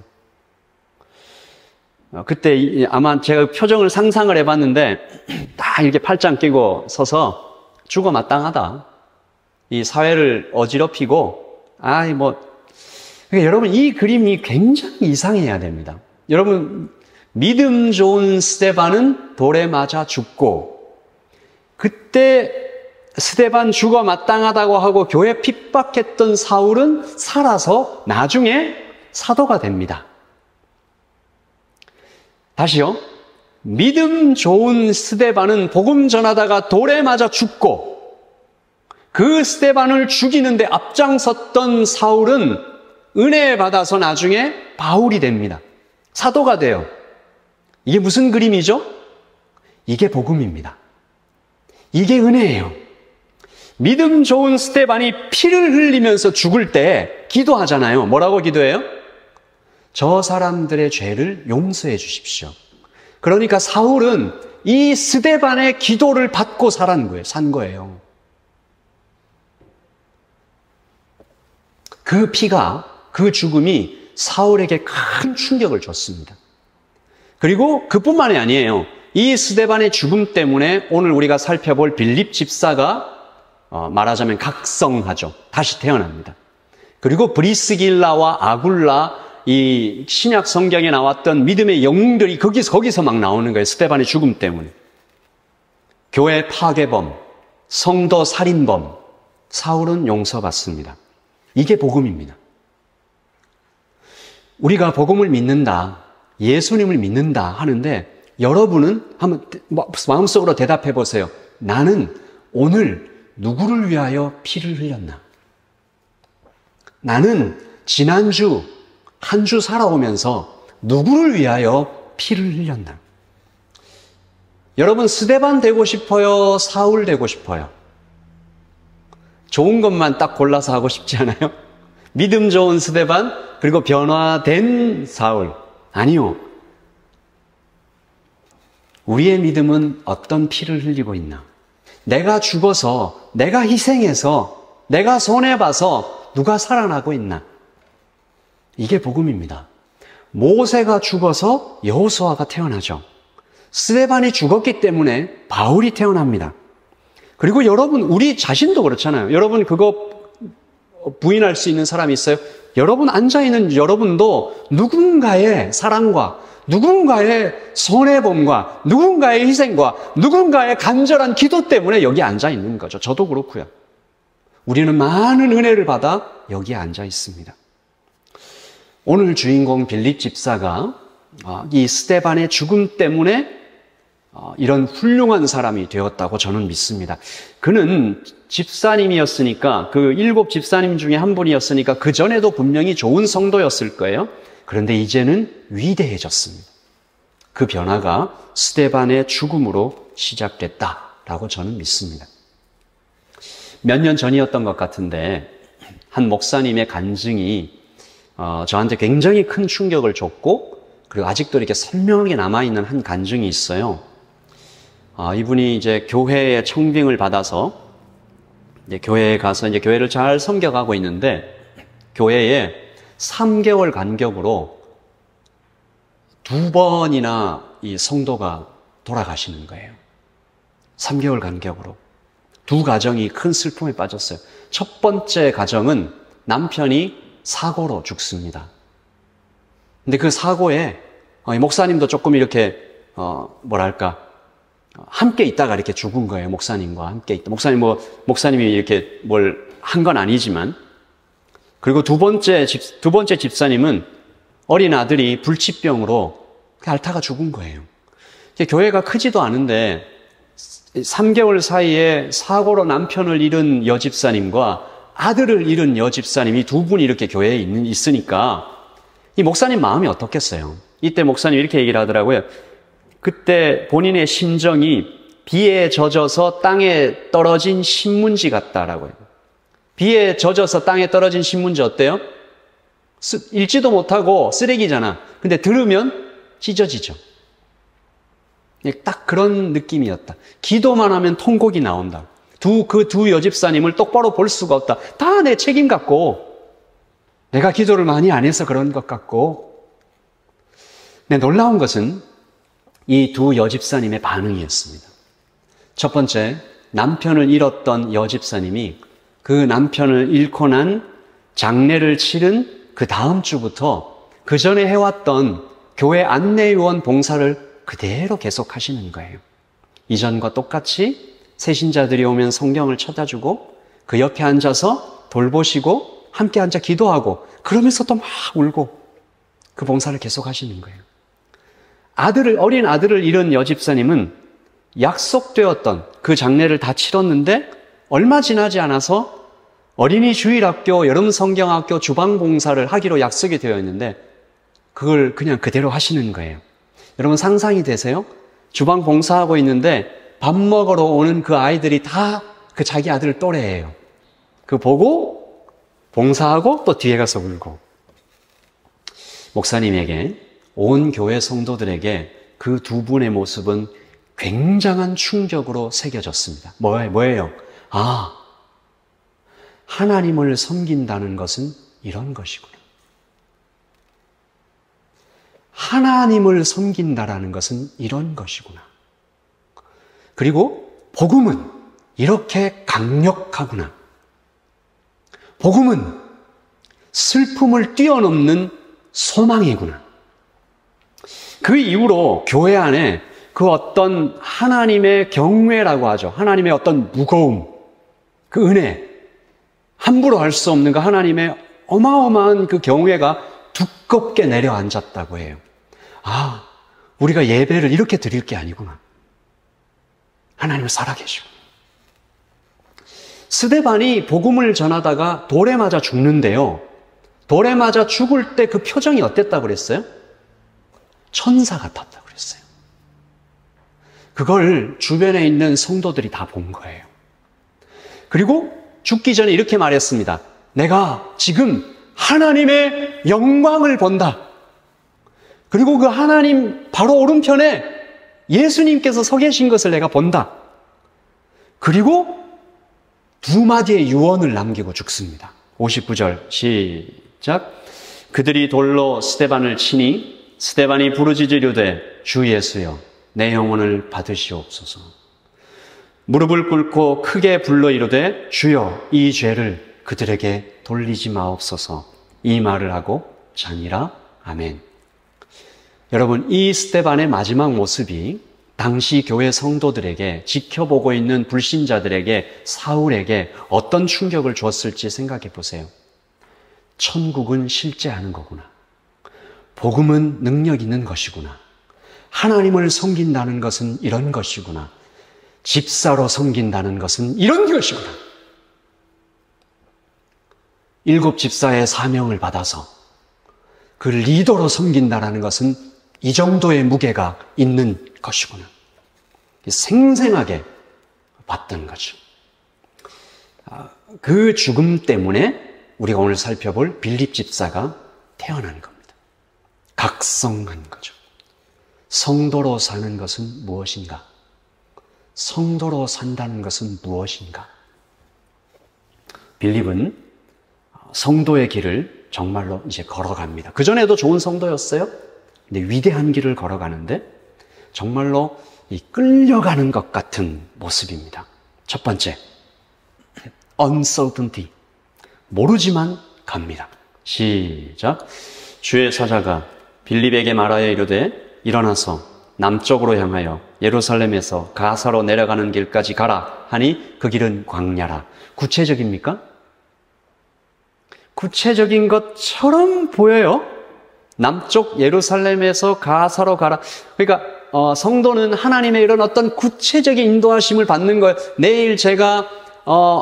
그때 아마 제가 표정을 상상을 해봤는데 딱 이렇게 팔짱 끼고 서서 죽어 마땅하다. 이 사회를 어지럽히고 그러니까 여러분 이 그림이 굉장히 이상해야 됩니다. 여러분 믿음 좋은 스데반은 돌에 맞아 죽고, 그때 스데반 죽어 마땅하다고 하고 교회 핍박했던 사울은 살아서 나중에 사도가 됩니다. 다시요. 믿음 좋은 스데반은 복음 전하다가 돌에 맞아 죽고, 그 스데반을 죽이는데 앞장섰던 사울은 은혜 받아서 나중에 바울이 됩니다. 사도가 돼요. 이게 무슨 그림이죠? 이게 복음입니다. 이게 은혜예요. 믿음 좋은 스데반이 피를 흘리면서 죽을 때 기도하잖아요. 뭐라고 기도해요? 저 사람들의 죄를 용서해 주십시오. 그러니까 사울은 이 스데반의 기도를 받고 산 거예요. 그 피가, 그 죽음이 사울에게 큰 충격을 줬습니다. 그리고 그뿐만이 아니에요. 이 스데반의 죽음 때문에 오늘 우리가 살펴볼 빌립 집사가 말하자면 각성하죠. 다시 태어납니다. 그리고 브리스길라와 아굴라 이 신약 성경에 나왔던 믿음의 영웅들이 거기서 막 나오는 거예요. 스데반의 죽음 때문에. 교회 파괴범, 성도 살인범, 사울은 용서받습니다. 이게 복음입니다. 우리가 복음을 믿는다, 예수님을 믿는다 하는데 여러분은 한번 마음속으로 대답해 보세요. 나는 오늘 누구를 위하여 피를 흘렸나? 나는 지난주 한 주 살아오면서 누구를 위하여 피를 흘렸나? 여러분 스데반 되고 싶어요? 사울 되고 싶어요? 좋은 것만 딱 골라서 하고 싶지 않아요? 믿음 좋은 스데반 그리고 변화된 사울. 아니요. 우리의 믿음은 어떤 피를 흘리고 있나? 내가 죽어서, 내가 희생해서, 내가 손해봐서 누가 살아나고 있나? 이게 복음입니다. 모세가 죽어서 여호수아가 태어나죠. 스데반이 죽었기 때문에 바울이 태어납니다. 그리고 여러분, 우리 자신도 그렇잖아요. 여러분 그거 부인할 수 있는 사람이 있어요? 여러분 앉아있는 여러분도 누군가의 사랑과 누군가의 손해봄과 누군가의 희생과 누군가의 간절한 기도 때문에 여기 앉아있는 거죠. 저도 그렇고요. 우리는 많은 은혜를 받아 여기에 앉아있습니다. 오늘 주인공 빌립 집사가 이 스데반의 죽음 때문에 이런 훌륭한 사람이 되었다고 저는 믿습니다. 그는 집사님이었으니까 그 7 집사님 중에 한 분이었으니까 그 전에도 분명히 좋은 성도였을 거예요. 그런데 이제는 위대해졌습니다. 그 변화가 스데반의 죽음으로 시작됐다라고 저는 믿습니다. 몇 년 전이었던 것 같은데 한 목사님의 간증이 저한테 굉장히 큰 충격을 줬고 그리고 아직도 이렇게 선명하게 남아있는 한 간증이 있어요. 이분이 이제 교회의 청빙을 받아서 이제 교회에 가서 이제 교회를 잘 섬겨가고 있는데 교회에 3개월 간격으로 2번이나 이 성도가 돌아가시는 거예요. 3개월 간격으로. 2 가정이 큰 슬픔에 빠졌어요. 첫 번째 가정은 남편이 사고로 죽습니다. 근데 그 사고에 목사님도 조금 이렇게 함께 있다가 이렇게 죽은 거예요. 목사님과 함께 있다. 목사님이 이렇게 뭘 한 건 아니지만. 그리고 두 번째 집사님은 어린 아들이 불치병으로 앓다가 죽은 거예요. 교회가 크지도 않은데 3개월 사이에 사고로 남편을 잃은 여집사님과 아들을 잃은 여집사님이 2분이 이렇게 교회에 있으니까 이 목사님 마음이 어떻겠어요? 이때 목사님 이렇게 얘기를 하더라고요. 그때 본인의 심정이 비에 젖어서 땅에 떨어진 신문지 같다라고 해요. 비에 젖어서 땅에 떨어진 신문지 어때요? 읽지도 못하고 쓰레기잖아. 근데 들으면 찢어지죠. 딱 그런 느낌이었다. 기도만 하면 통곡이 나온다. 그 두 여집사님을 똑바로 볼 수가 없다. 다 내 책임 같고 내가 기도를 많이 안 해서 그런 것 같고. 근데 놀라운 것은 이 2 여집사님의 반응이었습니다. 첫 번째, 남편을 잃었던 여집사님이 그 남편을 잃고 난 장례를 치른 그 다음 주부터 그 전에 해왔던 교회 안내요원 봉사를 그대로 계속하시는 거예요. 이전과 똑같이 새신자들이 오면 성경을 찾아주고 그 옆에 앉아서 돌보시고 함께 앉아 기도하고 그러면서 또 막 울고 그 봉사를 계속하시는 거예요. 어린 아들을 잃은 여집사님은 약속되었던 그 장례를 다 치렀는데 얼마 지나지 않아서 어린이 주일학교, 여름 성경학교 주방 봉사를 하기로 약속이 되어 있는데 그걸 그냥 그대로 하시는 거예요. 여러분 상상이 되세요? 주방 봉사하고 있는데 밥 먹으러 오는 그 아이들이 다 그 자기 아들 또래예요. 그 보고 봉사하고 또 뒤에 가서 울고. 목사님에게 온 교회 성도들에게 그 2분의 모습은 굉장한 충격으로 새겨졌습니다. 뭐예요? 하나님을 섬긴다는 것은 이런 것이구나. 하나님을 섬긴다라는 것은 이런 것이구나. 그리고 복음은 이렇게 강력하구나. 복음은 슬픔을 뛰어넘는 소망이구나. 그 이후로 교회 안에 그 어떤 하나님의 경외라고 하죠. 하나님의 어떤 무거움, 그 은혜, 함부로 할 수 없는 그 하나님의 어마어마한 그 경외가 두껍게 내려앉았다고 해요. 아, 우리가 예배를 이렇게 드릴 게 아니구나. 하나님을 살아계시고. 스데반이 복음을 전하다가 돌에 맞아 죽는데요. 돌에 맞아 죽을 때 그 표정이 어땠다고 그랬어요? 천사 같았다고 그랬어요. 그걸 주변에 있는 성도들이 다 본 거예요. 그리고 죽기 전에 이렇게 말했습니다. 내가 지금 하나님의 영광을 본다. 그리고 그 하나님 바로 오른편에 예수님께서 서 계신 것을 내가 본다. 그리고 두 마디의 유언을 남기고 죽습니다. 59절 시작. 그들이 돌로 스데반을 치니 스데반이 부르짖으려되 주 예수여 내 영혼을 받으시옵소서. 무릎을 꿇고 크게 불러 이르되 주여 이 죄를 그들에게 돌리지 마옵소서. 이 말을 하고 자니라. 아멘. 여러분, 이 스데반의 마지막 모습이 당시 교회 성도들에게, 지켜보고 있는 불신자들에게, 사울에게 어떤 충격을 주었을지 생각해 보세요. 천국은 실제하는 거구나. 복음은 능력 있는 것이구나. 하나님을 섬긴다는 것은 이런 것이구나. 집사로 섬긴다는 것은 이런 것이구나. 7 집사의 사명을 받아서 그 리더로 섬긴다는 것은 이 정도의 무게가 있는 것이구나. 생생하게 봤던 거죠. 그 죽음 때문에 우리가 오늘 살펴볼 빌립 집사가 태어난 겁니다. 각성한 거죠. 성도로 사는 것은 무엇인가? 성도로 산다는 것은 무엇인가? 빌립은 성도의 길을 정말로 이제 걸어갑니다. 그전에도 좋은 성도였어요. 근데 위대한 길을 걸어가는데 정말로 이 끌려가는 것 같은 모습입니다. 첫 번째, uncertainty. 모르지만 갑니다. 시작. 주의 사자가 빌립에게 말하여 이르되 일어나서 남쪽으로 향하여 예루살렘에서 가사로 내려가는 길까지 가라 하니 그 길은 광야라. 구체적입니까? 구체적인 것처럼 보여요. 남쪽 예루살렘에서 가사로 가라. 그러니까 성도는 하나님의 이런 어떤 구체적인 인도하심을 받는 거예요. 내일 제가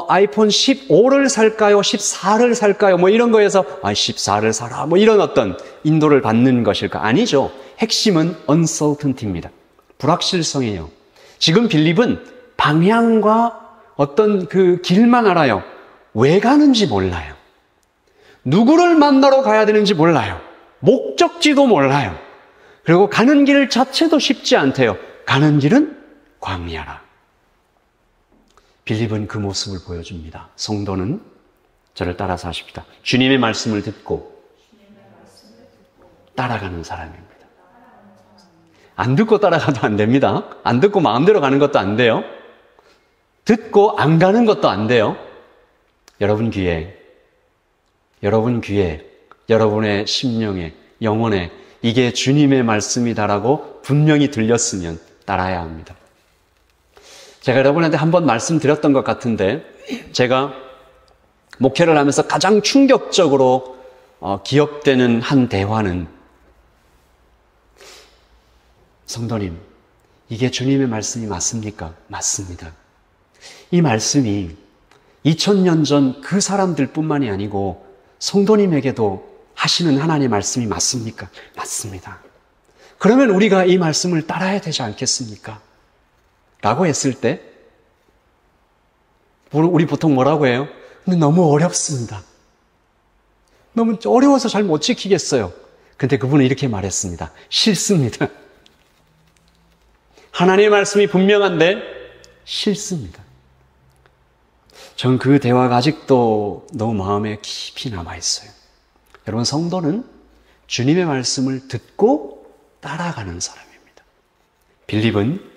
아이폰 15를 살까요? 14를 살까요? 뭐 이런 거에서 14를 사라. 뭐 이런 어떤 인도를 받는 것일까? 아니죠. 핵심은 uncertainty입니다. 불확실성이에요. 지금 빌립은 방향과 어떤 그 길만 알아요. 왜 가는지 몰라요. 누구를 만나러 가야 되는지 몰라요. 목적지도 몰라요. 그리고 가는 길 자체도 쉽지 않대요. 가는 길은 광야라. 빌립은 그 모습을 보여줍니다. 성도는 저를 따라서 하십시다. 주님의 말씀을 듣고 따라가는 사람입니다. 안 듣고 따라가도 안 됩니다. 안 듣고 마음대로 가는 것도 안 돼요. 듣고 안 가는 것도 안 돼요. 여러분 귀에, 여러분의 심령에, 영혼에 이게 주님의 말씀이다라고 분명히 들렸으면 따라야 합니다. 제가 여러분한테 한번 말씀드렸던 것 같은데, 제가 목회를 하면서 가장 충격적으로 기억되는 한 대화는, 성도님, 이게 주님의 말씀이 맞습니까? 맞습니다. 이 말씀이 2000년 전 그 사람들뿐만이 아니고 성도님에게도 하시는 하나님의 말씀이 맞습니까? 맞습니다. 그러면 우리가 이 말씀을 따라야 되지 않겠습니까? 라고 했을 때 우리 보통 뭐라고 해요? 근데 너무 어렵습니다. 너무 어려워서 잘 못 지키겠어요. 근데 그분은 이렇게 말했습니다. 싫습니다. 하나님의 말씀이 분명한데 싫습니다. 전 그 대화가 아직도 너무 마음에 깊이 남아있어요. 여러분, 성도는 주님의 말씀을 듣고 따라가는 사람입니다. 빌립은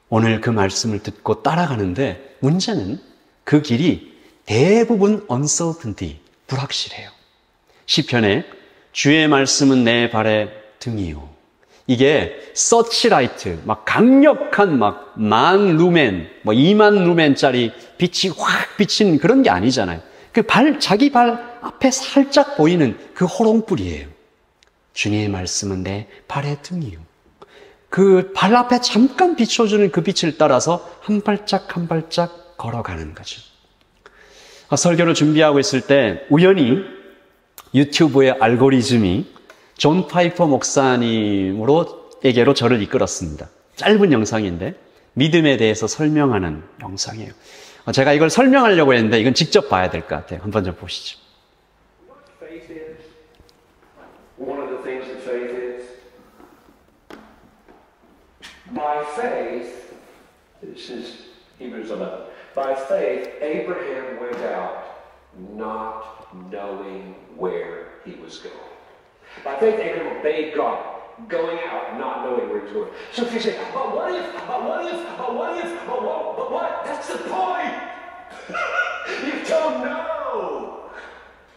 오늘 그 말씀을 듣고 따라가는데 문제는 그 길이 대부분 uncertainty, 불확실해요. 시편에 주의 말씀은 내 발의 등이요. 이게 서치라이트, 막 강력한 막 10,000루멘, 뭐 20,000루멘짜리 빛이 확 비친 그런 게 아니잖아요. 자기 발 앞에 살짝 보이는 그 호롱불이에요. 주님의 말씀은 내 발의 등이요. 그 발 앞에 잠깐 비춰주는 그 빛을 따라서 한 발짝 한 발짝 걸어가는 거죠. 설교를 준비하고 있을 때 우연히 유튜브의 알고리즘이 존 파이퍼 목사님에게로 저를 이끌었습니다. 짧은 영상인데 믿음에 대해서 설명하는 영상이에요. 제가 이걸 설명하려고 했는데 이건 직접 봐야 될 것 같아요. 한번 좀 보시죠. Faith is one of the things that faith is. By faith, this is Hebrews 11. By faith, Abraham went out, not knowing where he was going. By faith, Abraham obeyed God, going out, not knowing where he was going. So if you say, but what if, but what? That's the point. You don't know.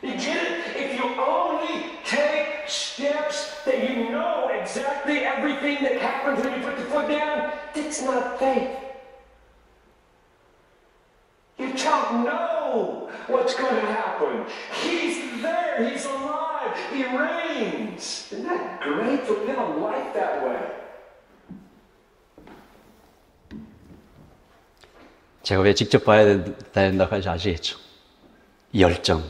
You get it? If you only take steps that you know exactly everything that happens when you put the foot down, that's not faith. You don't know what's going to happen. He's there. He's alive. He reigns. Isn't that great to live a life that way? 제가 왜 직접 봐야 된다고 하지 아시겠죠? 이 열정.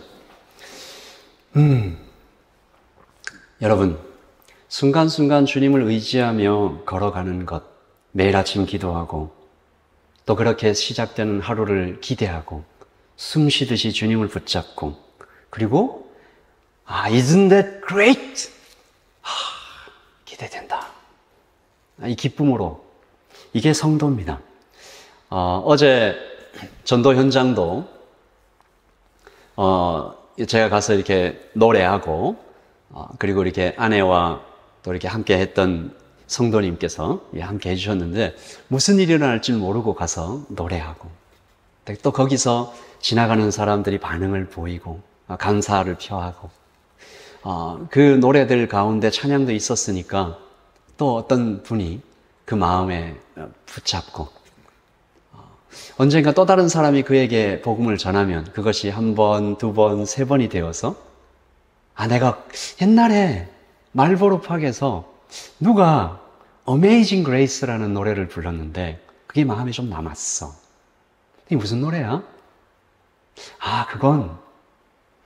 여러분, 순간순간 주님을 의지하며 걸어가는 것, 매일 아침 기도하고 또 그렇게 시작되는 하루를 기대하고 숨 쉬듯이 주님을 붙잡고 그리고 isn't that great? 기대된다. 이 기쁨으로 이게 성도입니다. 어제 전도 현장도 제가 가서 이렇게 노래하고 그리고 이렇게 아내와 또 이렇게 함께 했던 성도님께서 함께 해주셨는데 무슨 일이 일어날지 모르고 가서 노래하고 또 거기서 지나가는 사람들이 반응을 보이고 감사를 표하고 그 노래들 가운데 찬양도 있었으니까 또 어떤 분이 그 마음에 붙잡고 언젠가 또 다른 사람이 그에게 복음을 전하면 그것이 한 번, 두 번, 세 번이 되어서 내가 옛날에 말보로 팍에서 누가 Amazing Grace라는 노래를 불렀는데 그게 마음에 좀 남았어. 이게 무슨 노래야? 그건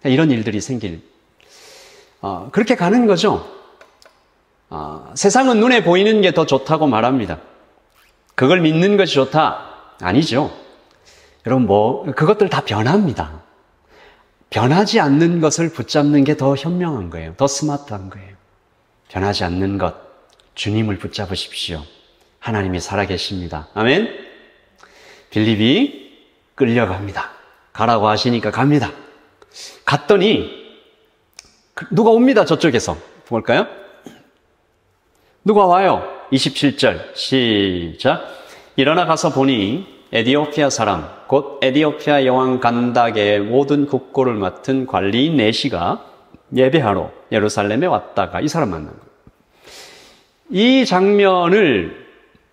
이런 일들이 생길 그렇게 가는 거죠. 세상은 눈에 보이는 게 더 좋다고 말합니다. 그걸 믿는 것이 좋다? 아니죠. 여러분 그것들 다 변합니다. 변하지 않는 것을 붙잡는 게 더 현명한 거예요. 더 스마트한 거예요. 변하지 않는 것, 주님을 붙잡으십시오. 하나님이 살아계십니다. 아멘. 빌립이 끌려갑니다. 가라고 하시니까 갑니다. 갔더니 누가 옵니다. 저쪽에서. 볼까요? 누가 와요? 27절 시작. 일어나 가서 보니 에디오피아 사람 곧 에디오피아 여왕 간닥의 모든 국고를 맡은 관리인 내시가 예배하러 예루살렘에 왔다가 이 사람 만난 거예요. 이 장면을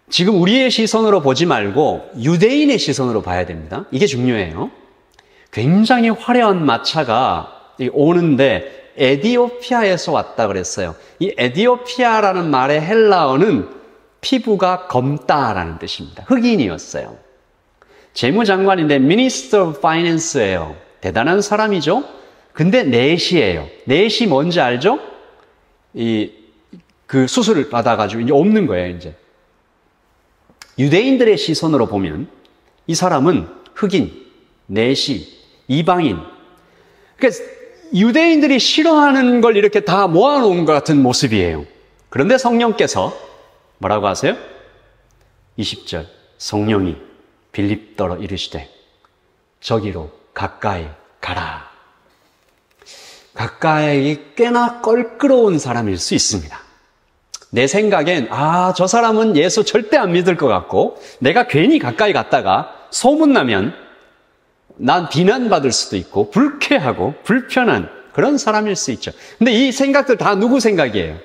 지금 우리의 시선으로 보지 말고 유대인의 시선으로 봐야 됩니다. 이게 중요해요. 굉장히 화려한 마차가 오는데 에디오피아에서 왔다 그랬어요. 이 에디오피아라는 말의 헬라어는 피부가 검다라는 뜻입니다. 흑인이었어요. 재무장관인데 Minister of Finance예요. 대단한 사람이죠. 근데 넷이에요. 넷이 뭔지 알죠? 그 수술을 받아가지고 이제 없는 거예요. 이제 유대인들의 시선으로 보면 이 사람은 흑인, 넷이, 이방인. 그러니까 유대인들이 싫어하는 걸 이렇게 다 모아놓은 것 같은 모습이에요. 그런데 성령께서 뭐라고 하세요? 20절 성령이 빌립더러 이르시되 저기로 가까이 가라. 가까이 꽤나 껄끄러운 사람일 수 있습니다. 내 생각엔 저 사람은 예수 절대 안 믿을 것 같고 내가 괜히 가까이 갔다가 소문나면 난 비난받을 수도 있고 불쾌하고 불편한 그런 사람일 수 있죠. 근데 이 생각들 다 누구 생각이에요?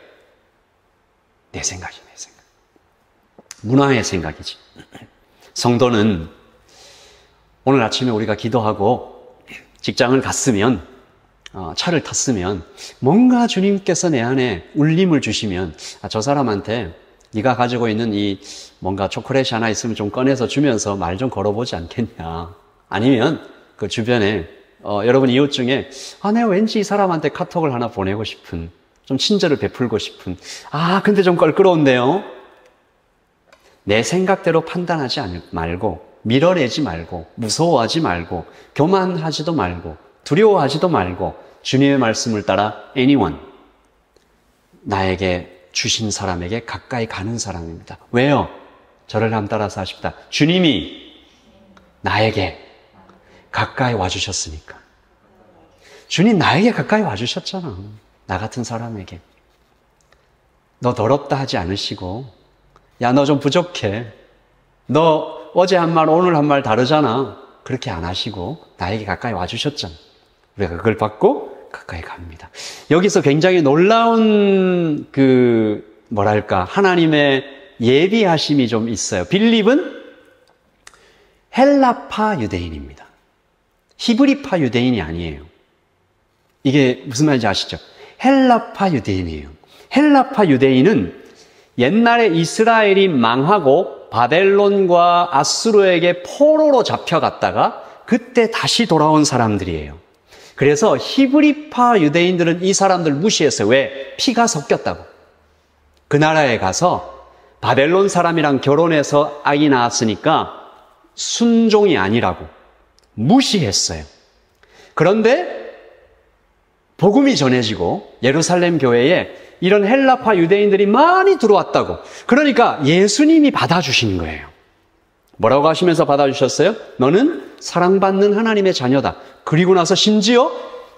내 생각이, 내 생각. 문화의 생각이지. 성도는 오늘 아침에 우리가 기도하고 직장을 갔으면, 차를 탔으면 뭔가 주님께서 내 안에 울림을 주시면 저 사람한테 네가 가지고 있는 이 뭔가 초콜릿이 하나 있으면 좀 꺼내서 주면서 말 좀 걸어보지 않겠냐. 아니면 그 주변에 여러분 이웃 중에 내가 왠지 이 사람한테 카톡을 하나 보내고 싶은, 좀 친절을 베풀고 싶은, 근데 좀 껄끄러운데요. 내 생각대로 판단하지 말고, 밀어내지 말고, 무서워하지 말고, 교만하지도 말고, 두려워하지도 말고, 주님의 말씀을 따라 anyone, 나에게 주신 사람에게 가까이 가는 사람입니다. 왜요? 저를 한번 따라서 하십니다. 주님이 나에게 가까이 와주셨으니까. 주님 나에게 가까이 와주셨잖아. 나 같은 사람에게. 너 더럽다 하지 않으시고, 야, 너 좀 부족해. 너 어제 한 말, 오늘 한 말 다르잖아. 그렇게 안 하시고 나에게 가까이 와주셨잖아. 우리가 그걸 받고 가까이 갑니다. 여기서 굉장히 놀라운 하나님의 예비하심이 좀 있어요. 빌립은 헬라파 유대인입니다. 히브리파 유대인이 아니에요. 이게 무슨 말인지 아시죠? 헬라파 유대인이에요. 헬라파 유대인은 옛날에 이스라엘이 망하고 바벨론과 아수르에게 포로로 잡혀갔다가 그때 다시 돌아온 사람들이에요. 그래서 히브리파 유대인들은 이 사람들 무시했어요. 왜? 피가 섞였다고. 그 나라에 가서 바벨론 사람이랑 결혼해서 아기 낳았으니까 순종이 아니라고 무시했어요. 그런데 복음이 전해지고 예루살렘 교회에 이런 헬라파 유대인들이 많이 들어왔다고. 그러니까 예수님이 받아주신 거예요. 뭐라고 하시면서 받아주셨어요? 너는 사랑받는 하나님의 자녀다. 그리고 나서 심지어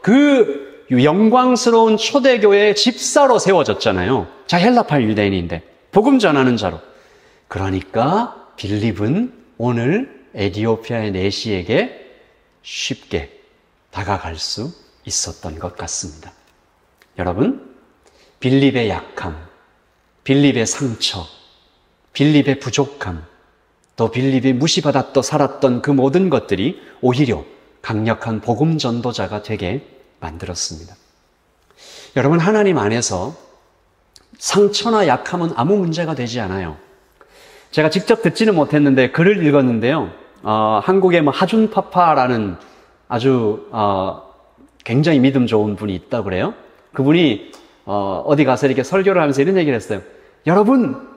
그 영광스러운 초대교회의 집사로 세워졌잖아요. 자, 헬라파 유대인인데 복음 전하는 자로. 그러니까 빌립은 오늘 에디오피아의 내시에게 쉽게 다가갈 수 있었던 것 같습니다. 여러분, 빌립의 약함, 빌립의 상처, 빌립의 부족함, 또 빌립이 무시받았던 살았던 그 모든 것들이 오히려 강력한 복음 전도자가 되게 만들었습니다. 여러분, 하나님 안에서 상처나 약함은 아무 문제가 되지 않아요. 제가 직접 듣지는 못했는데 글을 읽었는데요. 한국에 하준파파라는 아주 굉장히 믿음 좋은 분이 있다고 그래요. 그분이 어디 가서 이렇게 설교를 하면서 이런 얘기를 했어요. 여러분,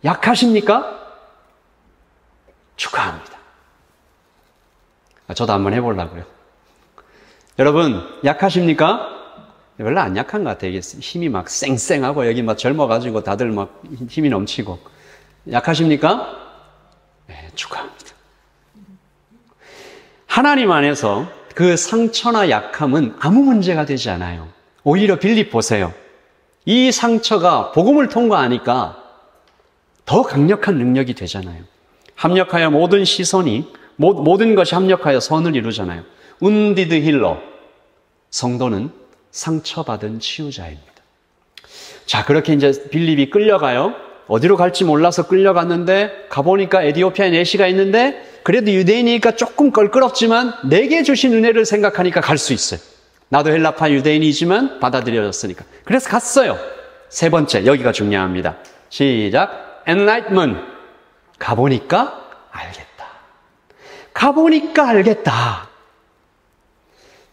약하십니까? 축하합니다. 저도 한번 해보려고요. 여러분, 약하십니까? 별로 안 약한 것 같아요. 힘이 막 쌩쌩하고 여기 막 젊어가지고 다들 막 힘이 넘치고. 약하십니까? 네, 축하합니다. 하나님 안에서 그 상처나 약함은 아무 문제가 되지 않아요. 오히려 빌립 보세요. 이 상처가 복음을 통과하니까 더 강력한 능력이 되잖아요. 합력하여 모든 것이 합력하여 선을 이루잖아요. wounded healer. 성도는 상처받은 치유자입니다. 자, 그렇게 이제 빌립이 끌려가요. 어디로 갈지 몰라서 끌려갔는데 가보니까 에디오피아에 내시가 있는데 그래도 유대인이니까 조금 껄끄럽지만 내게 주신 은혜를 생각하니까 갈 수 있어요. 나도 헬라파 유대인이지만 받아들여졌으니까. 그래서 갔어요. 세 번째, 여기가 중요합니다. 시작. enlightenment. 가보니까 알겠다. 가보니까 알겠다.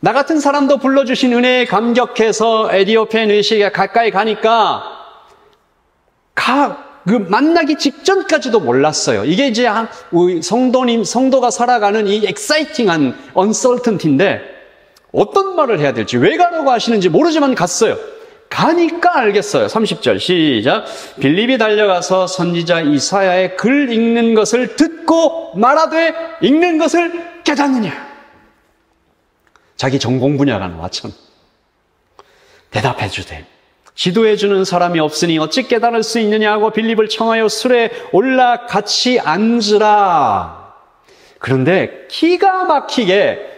나 같은 사람도 불러주신 은혜에 감격해서 에디오피아 내시가 가까이 가니까 만나기 직전까지도 몰랐어요. 이게 이제 성도가 살아가는 이 엑사이팅한 uncertainty인데 어떤 말을 해야 될지, 왜 가라고 하시는지 모르지만 갔어요. 가니까 알겠어요. 30절 시작. 빌립이 달려가서 선지자 이사야의 글 읽는 것을 듣고 말하되 읽는 것을 깨닫느냐. 자기 전공 분야가 나왔잖아. 대답해 주되 지도해 주는 사람이 없으니 어찌 깨달을 수 있느냐 하고 빌립을 청하여 술에 올라 같이 앉으라. 그런데 기가 막히게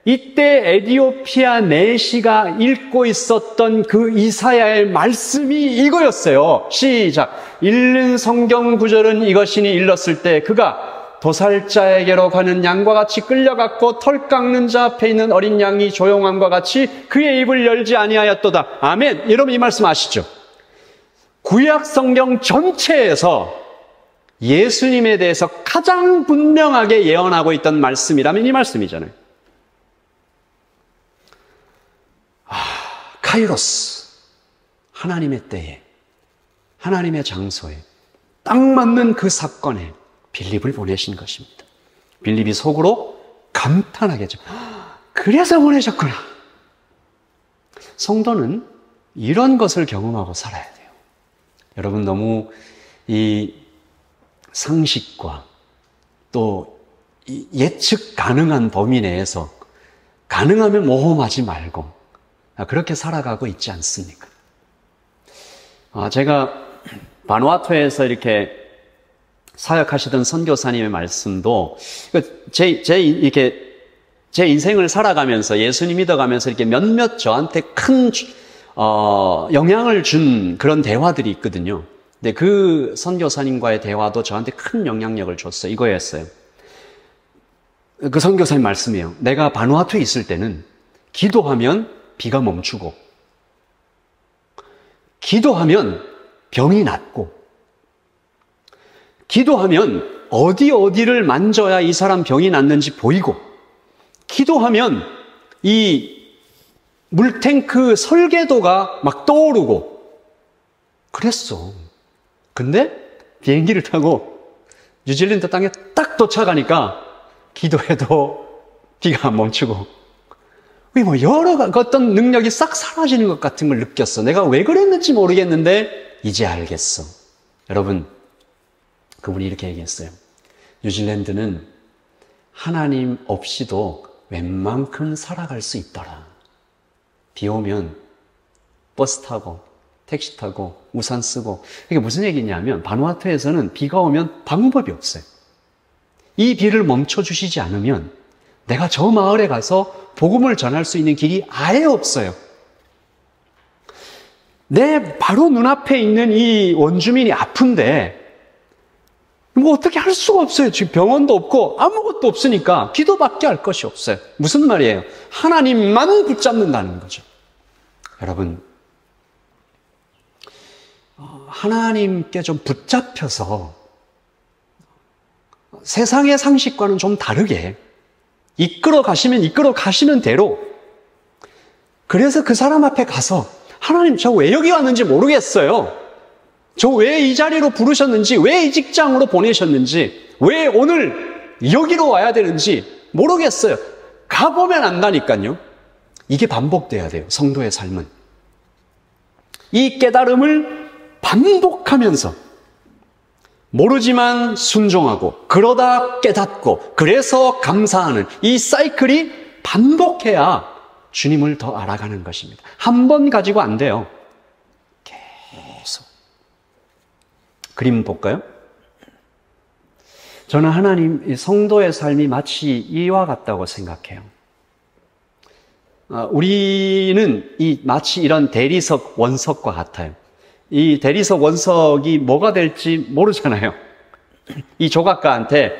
이때 에디오피아 내시가 읽고 있었던 그 이사야의 말씀이 이거였어요. 시작. 읽는 성경 구절은 이것이니 일렀을 때 그가 도살자에게로 가는 양과 같이 끌려갔고 털 깎는 자 앞에 있는 어린 양이 조용함과 같이 그의 입을 열지 아니하였도다. 아멘. 여러분 이 말씀 아시죠? 구약 성경 전체에서 예수님에 대해서 가장 분명하게 예언하고 있던 말씀이라면 이 말씀이잖아요. 카이로스, 하나님의 때에, 하나님의 장소에 딱 맞는 그 사건에 빌립을 보내신 것입니다. 빌립이 속으로 감탄하겠죠. 그래서 보내셨구나. 성도는 이런 것을 경험하고 살아야 돼요. 여러분 너무 이 상식과 또 예측 가능한 범위 내에서 가능하면 모험하지 말고 그렇게 살아가고 있지 않습니까? 제가 바누아투에서 이렇게 사역하시던 선교사님의 말씀도 제 인생을 살아가면서 예수님 믿어가면서 이렇게 몇몇 저한테 큰 영향을 준 그런 대화들이 있거든요. 근데 그 선교사님과의 대화도 저한테 큰 영향력을 줬어요. 이거였어요. 그 선교사님 말씀이에요. 내가 바누아투에 있을 때는 기도하면 비가 멈추고 기도하면 병이 낫고 기도하면 어디를 만져야 이 사람 병이 낫는지 보이고 기도하면 이 물탱크 설계도가 막 떠오르고 그랬어. 근데 비행기를 타고 뉴질랜드 땅에 딱 도착하니까 기도해도 비가 안 멈추고 여러 어떤 능력이 싹 사라지는 것 같은 걸 느꼈어. 내가 왜 그랬는지 모르겠는데 이제 알겠어. 여러분, 그분이 이렇게 얘기했어요. 뉴질랜드는 하나님 없이도 웬만큼 살아갈 수 있더라. 비 오면 버스 타고 택시 타고 우산 쓰고. 이게 무슨 얘기냐면 바누아투에서는 비가 오면 방법이 없어요. 이 비를 멈춰주시지 않으면 내가 저 마을에 가서 복음을 전할 수 있는 길이 아예 없어요. 내 바로 눈앞에 있는 이 원주민이 아픈데 어떻게 할 수가 없어요. 지금 병원도 없고 아무것도 없으니까 기도밖에 할 것이 없어요. 무슨 말이에요? 하나님만 붙잡는다는 거죠. 여러분, 하나님께 좀 붙잡혀서 세상의 상식과는 좀 다르게 이끌어 가시는 대로 그래서 그 사람 앞에 가서 하나님 저 왜 여기 왔는지 모르겠어요. 저 왜 이 자리로 부르셨는지 왜 이 직장으로 보내셨는지 왜 오늘 여기로 와야 되는지 모르겠어요. 가보면 안다니까요. 이게 반복돼야 돼요. 성도의 삶은. 이 깨달음을 반복하면서 모르지만 순종하고 그러다 깨닫고 그래서 감사하는 이 사이클이 반복해야 주님을 더 알아가는 것입니다. 한 번 가지고 안 돼요. 계속. 그림 볼까요? 저는 하나님 성도의 삶이 마치 이와 같다고 생각해요. 우리는 마치 이런 대리석 원석과 같아요. 이 대리석 원석이 뭐가 될지 모르잖아요. 이 조각가한테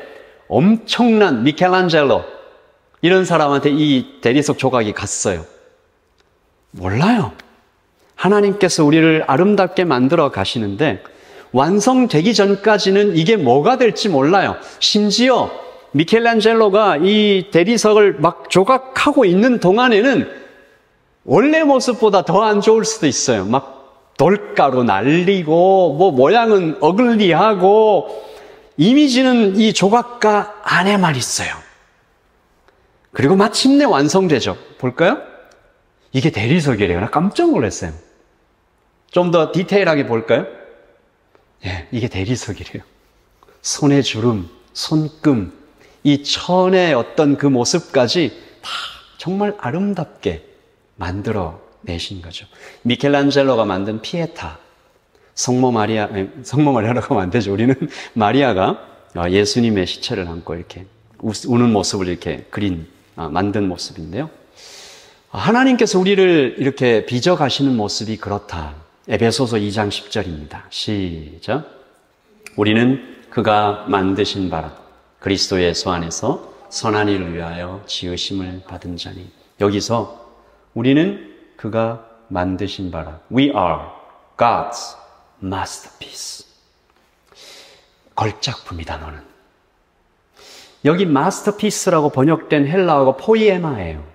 엄청난 미켈란젤로 이런 사람한테 이 대리석 조각이 갔어요. 몰라요. 하나님께서 우리를 아름답게 만들어 가시는데 완성되기 전까지는 이게 뭐가 될지 몰라요. 심지어 미켈란젤로가 이 대리석을 막 조각하고 있는 동안에는 원래 모습보다 더 안 좋을 수도 있어요. 막 돌가루 날리고 모양은 어글리하고 이미지는 이 조각가 안에만 있어요. 그리고 마침내 완성되죠. 볼까요? 이게 대리석이래요. 나 깜짝 놀랐어요. 좀 더 디테일하게 볼까요? 예, 이게 대리석이래요. 손의 주름, 손금, 이 천의 어떤 그 모습까지 다 정말 아름답게 만들어 내신 거죠. 미켈란젤로가 만든 피에타, 성모 마리아라고 하면 안 되죠. 우리는 마리아가 예수님의 시체를 안고 이렇게 우는 모습을 이렇게 그린 만든 모습인데요. 하나님께서 우리를 이렇게 빚어가시는 모습이 그렇다. 에베소서 2장 10절입니다. 시작. 우리는 그가 만드신 바라 그리스도 예수 안에서 선한 일을 위하여 지으심을 받은 자니. 여기서 우리는 그가 만드신 바라. We are God's masterpiece. 걸작품이다 너는. 여기 마스터피스라고 번역된 헬라어가 포이에마예요.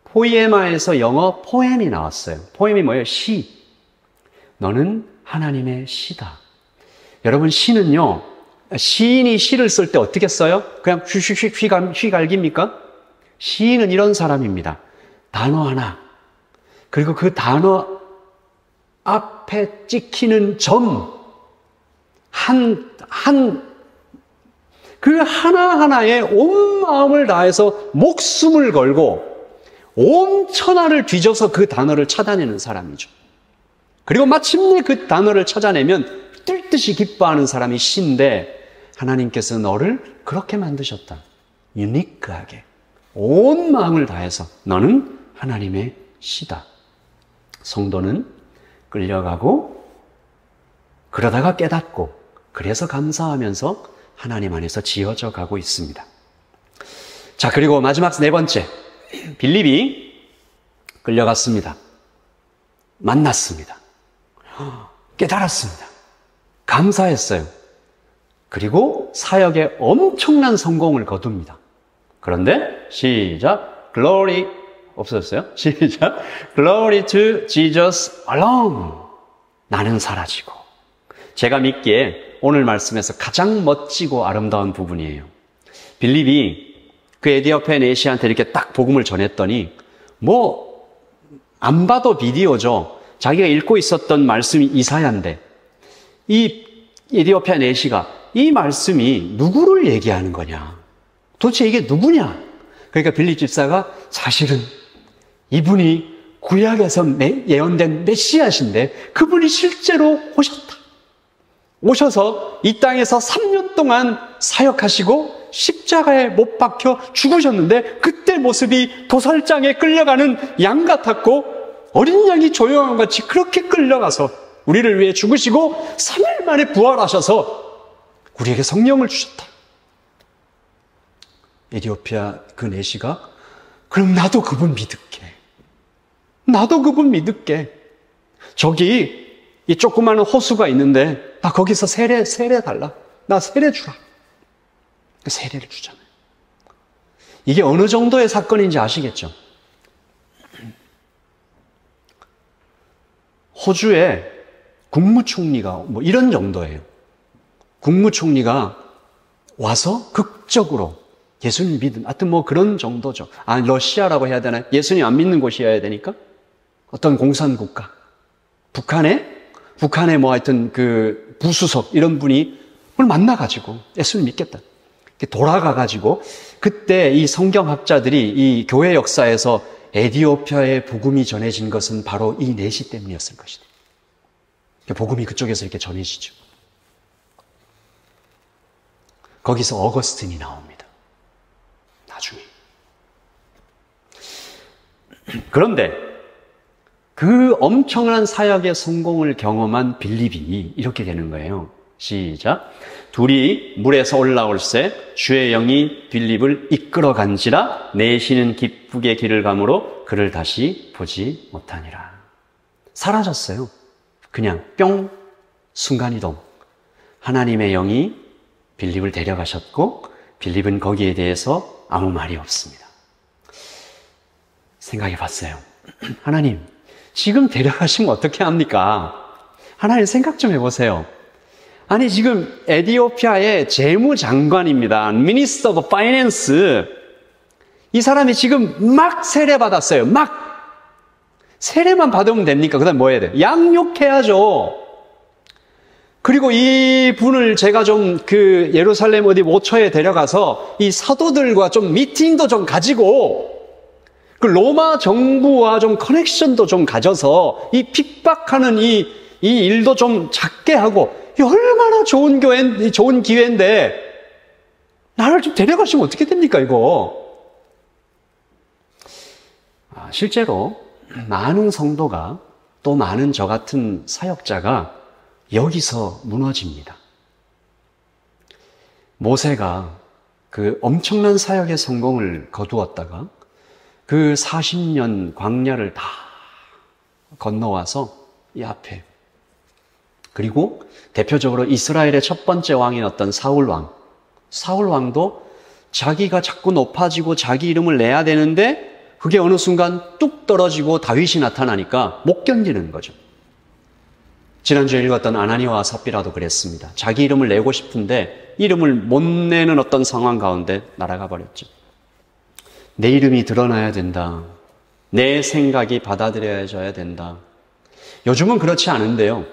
포이에마에서 영어 포엠이 나왔어요. 포엠이 뭐예요? 시. 너는 하나님의 시다. 여러분, 시는요, 시인이 시를 쓸 때 어떻게 써요? 그냥 휘갈깁니까? 시인은 이런 사람입니다. 단어 하나, 그리고 그 단어 앞에 찍히는 점, 그 하나하나에 온 마음을 다해서 목숨을 걸고 온 천하를 뒤져서 그 단어를 찾아내는 사람이죠. 그리고 마침내 그 단어를 찾아내면 뜰듯이 기뻐하는 사람이 시인데, 하나님께서 너를 그렇게 만드셨다. 유니크하게 온 마음을 다해서 너는 하나님의 시다. 성도는 끌려가고 그러다가 깨닫고 그래서 감사하면서 하나님 안에서 지어져 가고 있습니다. 자, 그리고 마지막 네 번째, 빌립이 끌려갔습니다. 만났습니다. 깨달았습니다. 감사했어요. 그리고 사역에 엄청난 성공을 거둡니다. 그런데 시작, glory 없어졌어요? 시작, glory to Jesus alone. 나는 사라지고. 제가 믿기에 오늘 말씀에서 가장 멋지고 아름다운 부분이에요. 빌립이 그 에디오피아 내시한테 이렇게 딱 복음을 전했더니 안 봐도 비디오죠. 자기가 읽고 있었던 말씀이 이사야인데 이 에디오피아 내시가 이 말씀이 누구를 얘기하는 거냐? 도대체 이게 누구냐? 그러니까 빌립 집사가 사실은 이분이 구약에서 예언된 메시아신데 그분이 실제로 오셔서 이 땅에서 3년 동안 사역하시고 십자가에 못 박혀 죽으셨는데 그때 모습이 도살장에 끌려가는 양 같았고 어린 양이 조용한 같이 그렇게 끌려가서 우리를 위해 죽으시고 3일 만에 부활하셔서 우리에게 성령을 주셨다. 에디오피아 그 내시가 그럼 나도 그분 믿을게. 저기 이 조그마한 호수가 있는데 나 거기서 세례 달라. 나 세례 주라. 그 세례를 주잖아요. 이게 어느 정도의 사건인지 아시겠죠? 호주의 국무총리가 이런 정도예요. 국무총리가 와서 극적으로 예수님 믿은, 하여튼 그런 정도죠. 러시아라고 해야 되나? 예수님 안 믿는 곳이어야 되니까? 어떤 공산국가. 북한에 하여튼 그 부수석 이런 분이 오늘 만나가지고 예수님 믿겠다. 돌아가가지고 그때 이 성경학자들이 이 교회 역사에서 에디오피아의 복음이 전해진 것은 바로 이 내시 때문이었을 것이다. 복음이 그쪽에서 이렇게 전해지죠. 거기서 어거스틴이 나옵니다. 나중에. 그런데 그 엄청난 사역의 성공을 경험한 빌립이 이렇게 되는 거예요. 시작. 둘이 물에서 올라올새 주의 영이 빌립을 이끌어 간지라 내시는 기쁘게 길을 가므로 그를 다시 보지 못하니라. 사라졌어요. 그냥 뿅, 순간이동. 하나님의 영이 빌립을 데려가셨고 빌립은 거기에 대해서 아무 말이 없습니다. 생각해 봤어요. 하나님, 지금 데려가시면 어떻게 합니까? 하나님 생각 좀 해보세요. 아니 지금 에디오피아의 재무장관입니다. Minister of Finance. 이 사람이 지금 막 세례받았어요. 세례만 받으면 됩니까? 그 다음 뭐 해야 돼요? 양육해야죠. 그리고 이 분을 제가 좀 그 예루살렘 어디 모처에 데려가서 이 사도들과 좀 미팅도 좀 가지고 그 로마 정부와 좀 커넥션도 좀 가져서 이 핍박하는 이 일도 좀 작게 하고 이 얼마나 좋은 기회인데 나를 좀 데려가시면 어떻게 됩니까 이거? 실제로 많은 성도가 또 많은 저 같은 사역자가 여기서 무너집니다. 모세가 그 엄청난 사역의 성공을 거두었다가 그 40년 광야를 다 건너와서 이 앞에, 그리고 대표적으로 이스라엘의 첫 번째 왕이었던 사울왕도 자기가 자꾸 높아지고 자기 이름을 내야 되는데 그게 어느 순간 뚝 떨어지고 다윗이 나타나니까 못 견디는 거죠. 지난주에 읽었던 아나니아와 삽비라도 그랬습니다. 자기 이름을 내고 싶은데 이름을 못 내는 어떤 상황 가운데 날아가 버렸죠. 내 이름이 드러나야 된다. 내 생각이 받아들여져야 된다. 요즘은 그렇지 않은데요.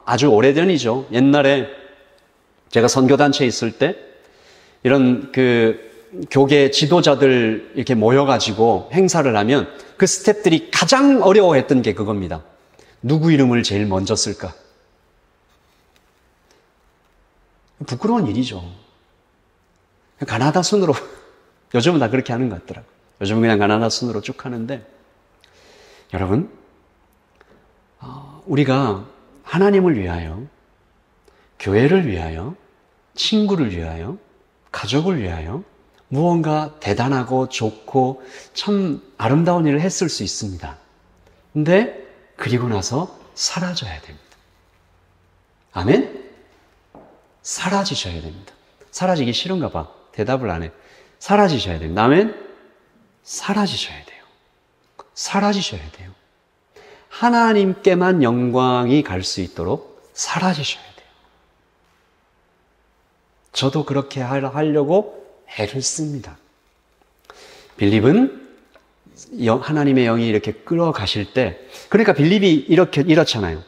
아주 오래전이죠. 옛날에 제가 선교단체에 있을 때 이런 교계 지도자들 이렇게 모여가지고 행사를 하면 그 스태프들이 가장 어려워했던 게 그겁니다. 누구 이름을 제일 먼저 쓸까? 부끄러운 일이죠. 가나다 순으로, 요즘은 다 그렇게 하는 것 같더라고요. 요즘은 그냥 가나다 순으로 쭉 하는데, 여러분, 우리가 하나님을 위하여, 교회를 위하여, 친구를 위하여, 가족을 위하여 무언가 대단하고 좋고 참 아름다운 일을 했을 수 있습니다. 근데 그리고 나서 사라져야 됩니다. 아멘? 사라지셔야 됩니다. 사라지기 싫은가 봐. 대답을 안 해. 사라지셔야 됩니다. 아멘? 사라지셔야 돼요. 사라지셔야 돼요. 하나님께만 영광이 갈 수 있도록 사라지셔야 돼요. 저도 그렇게 하려고 애를 씁니다. 빌립은 하나님의 영이 이렇게 끌어가실 때, 그러니까 빌립이 이렇잖아요.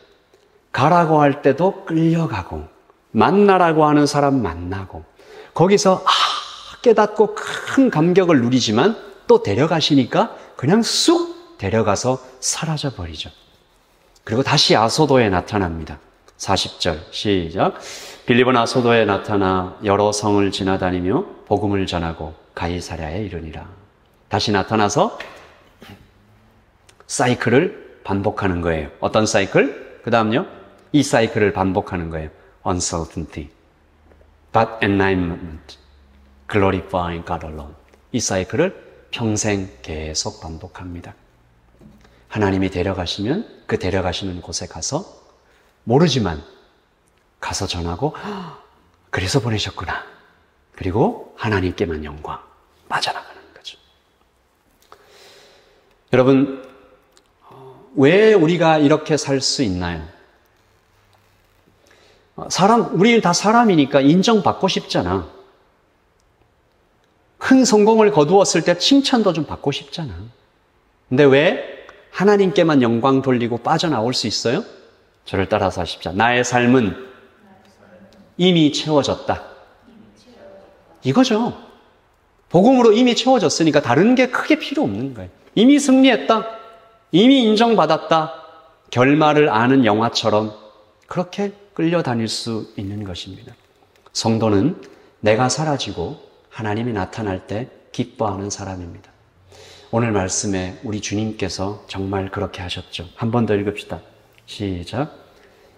가라고 할 때도 끌려가고, 만나라고 하는 사람 만나고, 거기서 깨닫고 큰 감격을 누리지만 또 데려가시니까 그냥 쑥 데려가서 사라져버리죠. 그리고 다시 아소도에 나타납니다. 40절 시작. 빌립은 아소도에 나타나 여러 성을 지나다니며 복음을 전하고 가이사랴에 이르니라. 다시 나타나서 사이클을 반복하는 거예요. 어떤 사이클? 그 다음요? 이 사이클을 반복하는 거예요. Uncertainty, but enlightenment, glorifying God alone. 이 사이클을 평생 계속 반복합니다. 하나님이 데려가시면 그 데려가시는 곳에 가서 모르지만 가서 전하고, 그래서 보내셨구나. 그리고 하나님께만 영광, 빠져나가는 거죠. 여러분, 왜 우리가 이렇게 살 수 있나요? 우리는 다 사람이니까 인정받고 싶잖아. 큰 성공을 거두었을 때 칭찬도 좀 받고 싶잖아. 근데 왜 하나님께만 영광 돌리고 빠져나올 수 있어요? 저를 따라서 하십시오. 나의 삶은 이미 채워졌다. 이거죠. 복음으로 이미 채워졌으니까 다른 게 크게 필요 없는 거예요. 이미 승리했다. 이미 인정받았다. 결말을 아는 영화처럼 그렇게 끌려다닐 수 있는 것입니다. 성도는 내가 사라지고 하나님이 나타날 때 기뻐하는 사람입니다. 오늘 말씀에 우리 주님께서 정말 그렇게 하셨죠. 한 번 더 읽읍시다. 시작.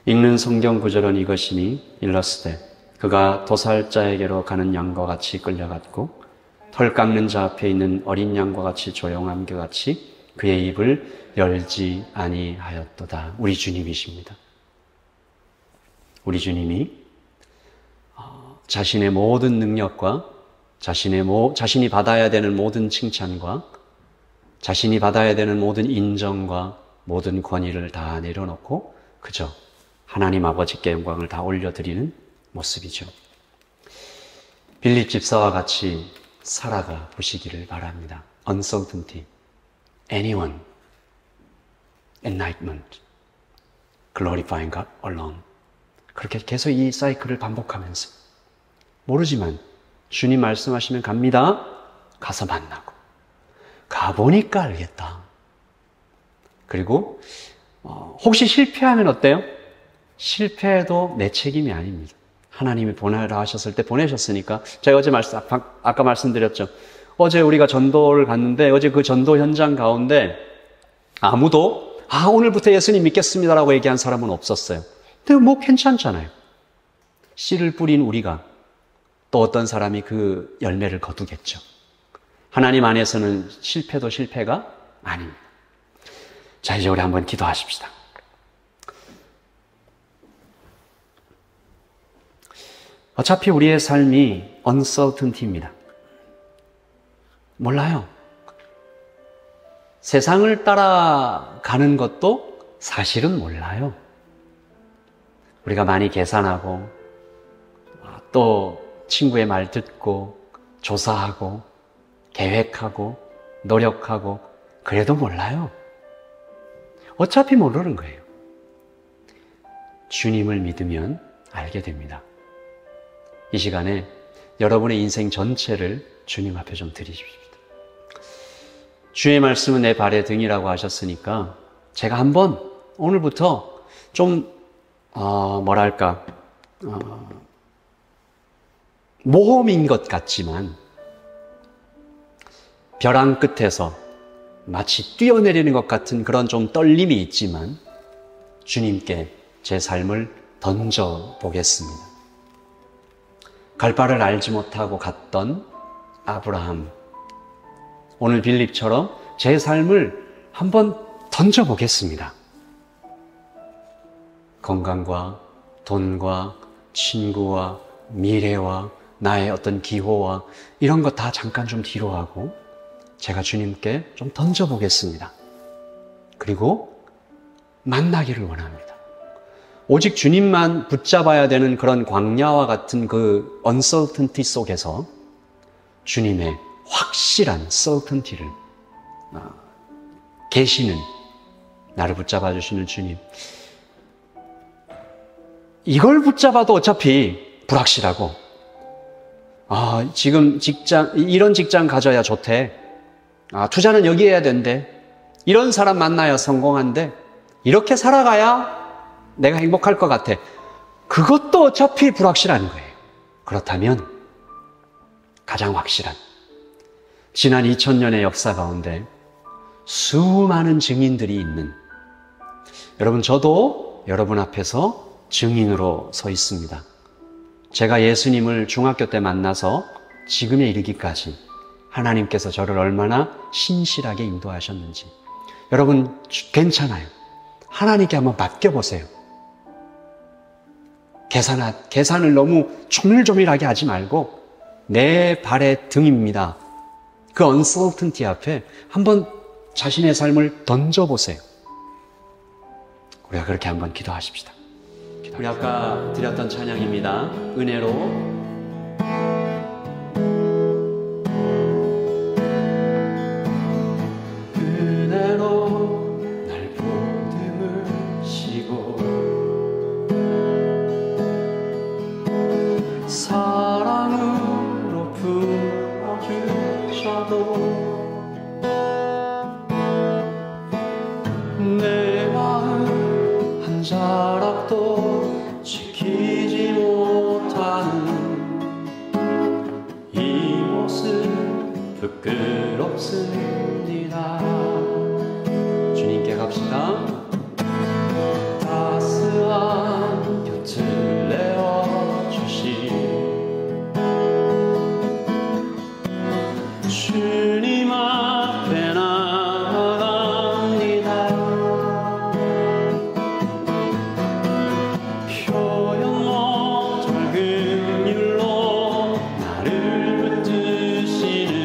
읽는 성경 구절은 이것이니 일러스되 그가 도살자에게로 가는 양과 같이 끌려갔고 털 깎는 자 앞에 있는 어린 양과 같이 조용함과 같이 그의 입을 열지 아니하였도다. 우리 주님이십니다. 우리 주님이 자신의 모든 능력과 자신이 받아야 되는 모든 칭찬과 자신이 받아야 되는 모든 인정과 모든 권위를 다 내려놓고 그저 하나님 아버지께 영광을 다 올려드리는 모습이죠. 빌립 집사와 같이 살아가 보시기를 바랍니다. Uncertainty, anyone, enlightenment, glorifying God alone. 그렇게 계속 이 사이클을 반복하면서 모르지만 주님 말씀하시면 갑니다. 가서 만나고 가보니까 알겠다. 그리고 혹시 실패하면 어때요? 실패해도 내 책임이 아닙니다. 하나님이 보내라 하셨을 때 보내셨으니까 제가 어제 아까 말씀드렸죠. 어제 우리가 전도를 갔는데 어제 그 전도 현장 가운데 아무도 오늘부터 예수님 믿겠습니다라고 얘기한 사람은 없었어요. 근데 뭐 괜찮잖아요. 씨를 뿌린 우리가 또 어떤 사람이 그 열매를 거두겠죠. 하나님 안에서는 실패도 실패가 아닙니다. 자, 이제 우리 한번 기도하십시다. 어차피 우리의 삶이 uncertainty입니다. 몰라요. 세상을 따라가는 것도 사실은 몰라요. 우리가 많이 계산하고 또 친구의 말 듣고 조사하고 계획하고 노력하고 그래도 몰라요. 어차피 모르는 거예요. 주님을 믿으면 알게 됩니다. 이 시간에 여러분의 인생 전체를 주님 앞에 좀 드리십시오. 주의 말씀은 내 발의 등이라고 하셨으니까 제가 한번 오늘부터 좀 모험인 것 같지만 벼랑 끝에서 마치 뛰어내리는 것 같은 그런 좀 떨림이 있지만 주님께 제 삶을 던져보겠습니다. 갈 바를 알지 못하고 갔던 아브라함, 오늘 빌립처럼 제 삶을 한번 던져보겠습니다. 건강과 돈과 친구와 미래와 나의 어떤 기호와 이런 것 다 잠깐 좀 뒤로 하고 제가 주님께 좀 던져보겠습니다. 그리고 만나기를 원합니다. 오직 주님만 붙잡아야 되는 그런 광야와 같은 그 uncertainty 속에서 주님의 확실한 certainty를 계시는 나를 붙잡아 주시는 주님, 이걸 붙잡아도 어차피 불확실하고 지금 이런 직장 가져야 좋대, 투자는 여기 해야 된대, 이런 사람 만나야 성공한대, 이렇게 살아가야 내가 행복할 것 같아. 그것도 어차피 불확실한 거예요. 그렇다면 가장 확실한 지난 2000년의 역사 가운데 수많은 증인들이 있는, 여러분, 저도 여러분 앞에서 증인으로 서 있습니다. 제가 예수님을 중학교 때 만나서 지금에 이르기까지 하나님께서 저를 얼마나 신실하게 인도하셨는지. 여러분, 괜찮아요. 하나님께 한번 맡겨보세요. 계산을 너무 조밀조밀하게 하지 말고 내 발의 등입니다. 그 uncertainty 앞에 한번 자신의 삶을 던져보세요. 우리가 그렇게 한번 기도하십시다. 우리 아까 드렸던 찬양입니다. 은혜로. 사랑으로 품어주셔도 내 마음 한 자락도 지키지 못하는 이 모습 부끄럽습니다. 주님께 갑시다. 따스한 곁을 내어주신 주님 앞에 나아갑니다. 표현 못할 긍휼로 나를 붙드시는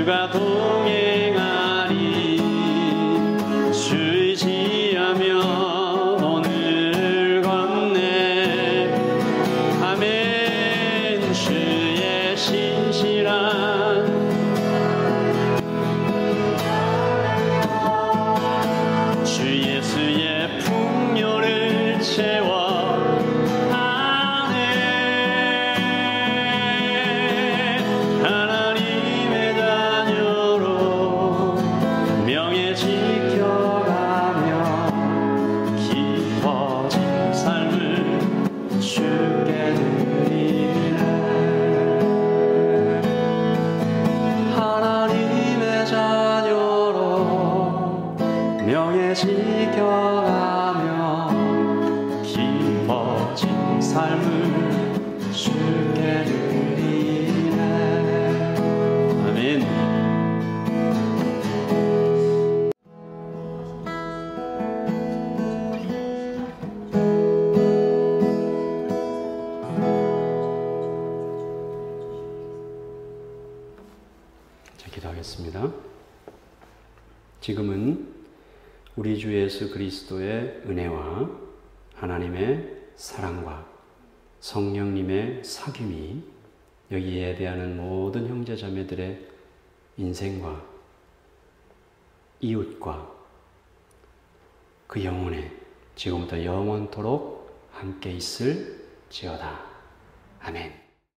주가 동행하리 주 의지하며 오늘 걷네 아멘 주의 신실한 주 예수의 풍요를 채워 명예 지켜가며 깊어진 삶을 주께 드리네. 아멘. 자, 기도하겠습니다. 지금은 우리 주 예수 그리스도의 은혜와 하나님의 사랑과 성령님의 사귐이 여기 예배하는 모든 형제자매들의 인생과 이웃과 그 영혼에 지금부터 영원토록 함께 있을지어다. 아멘.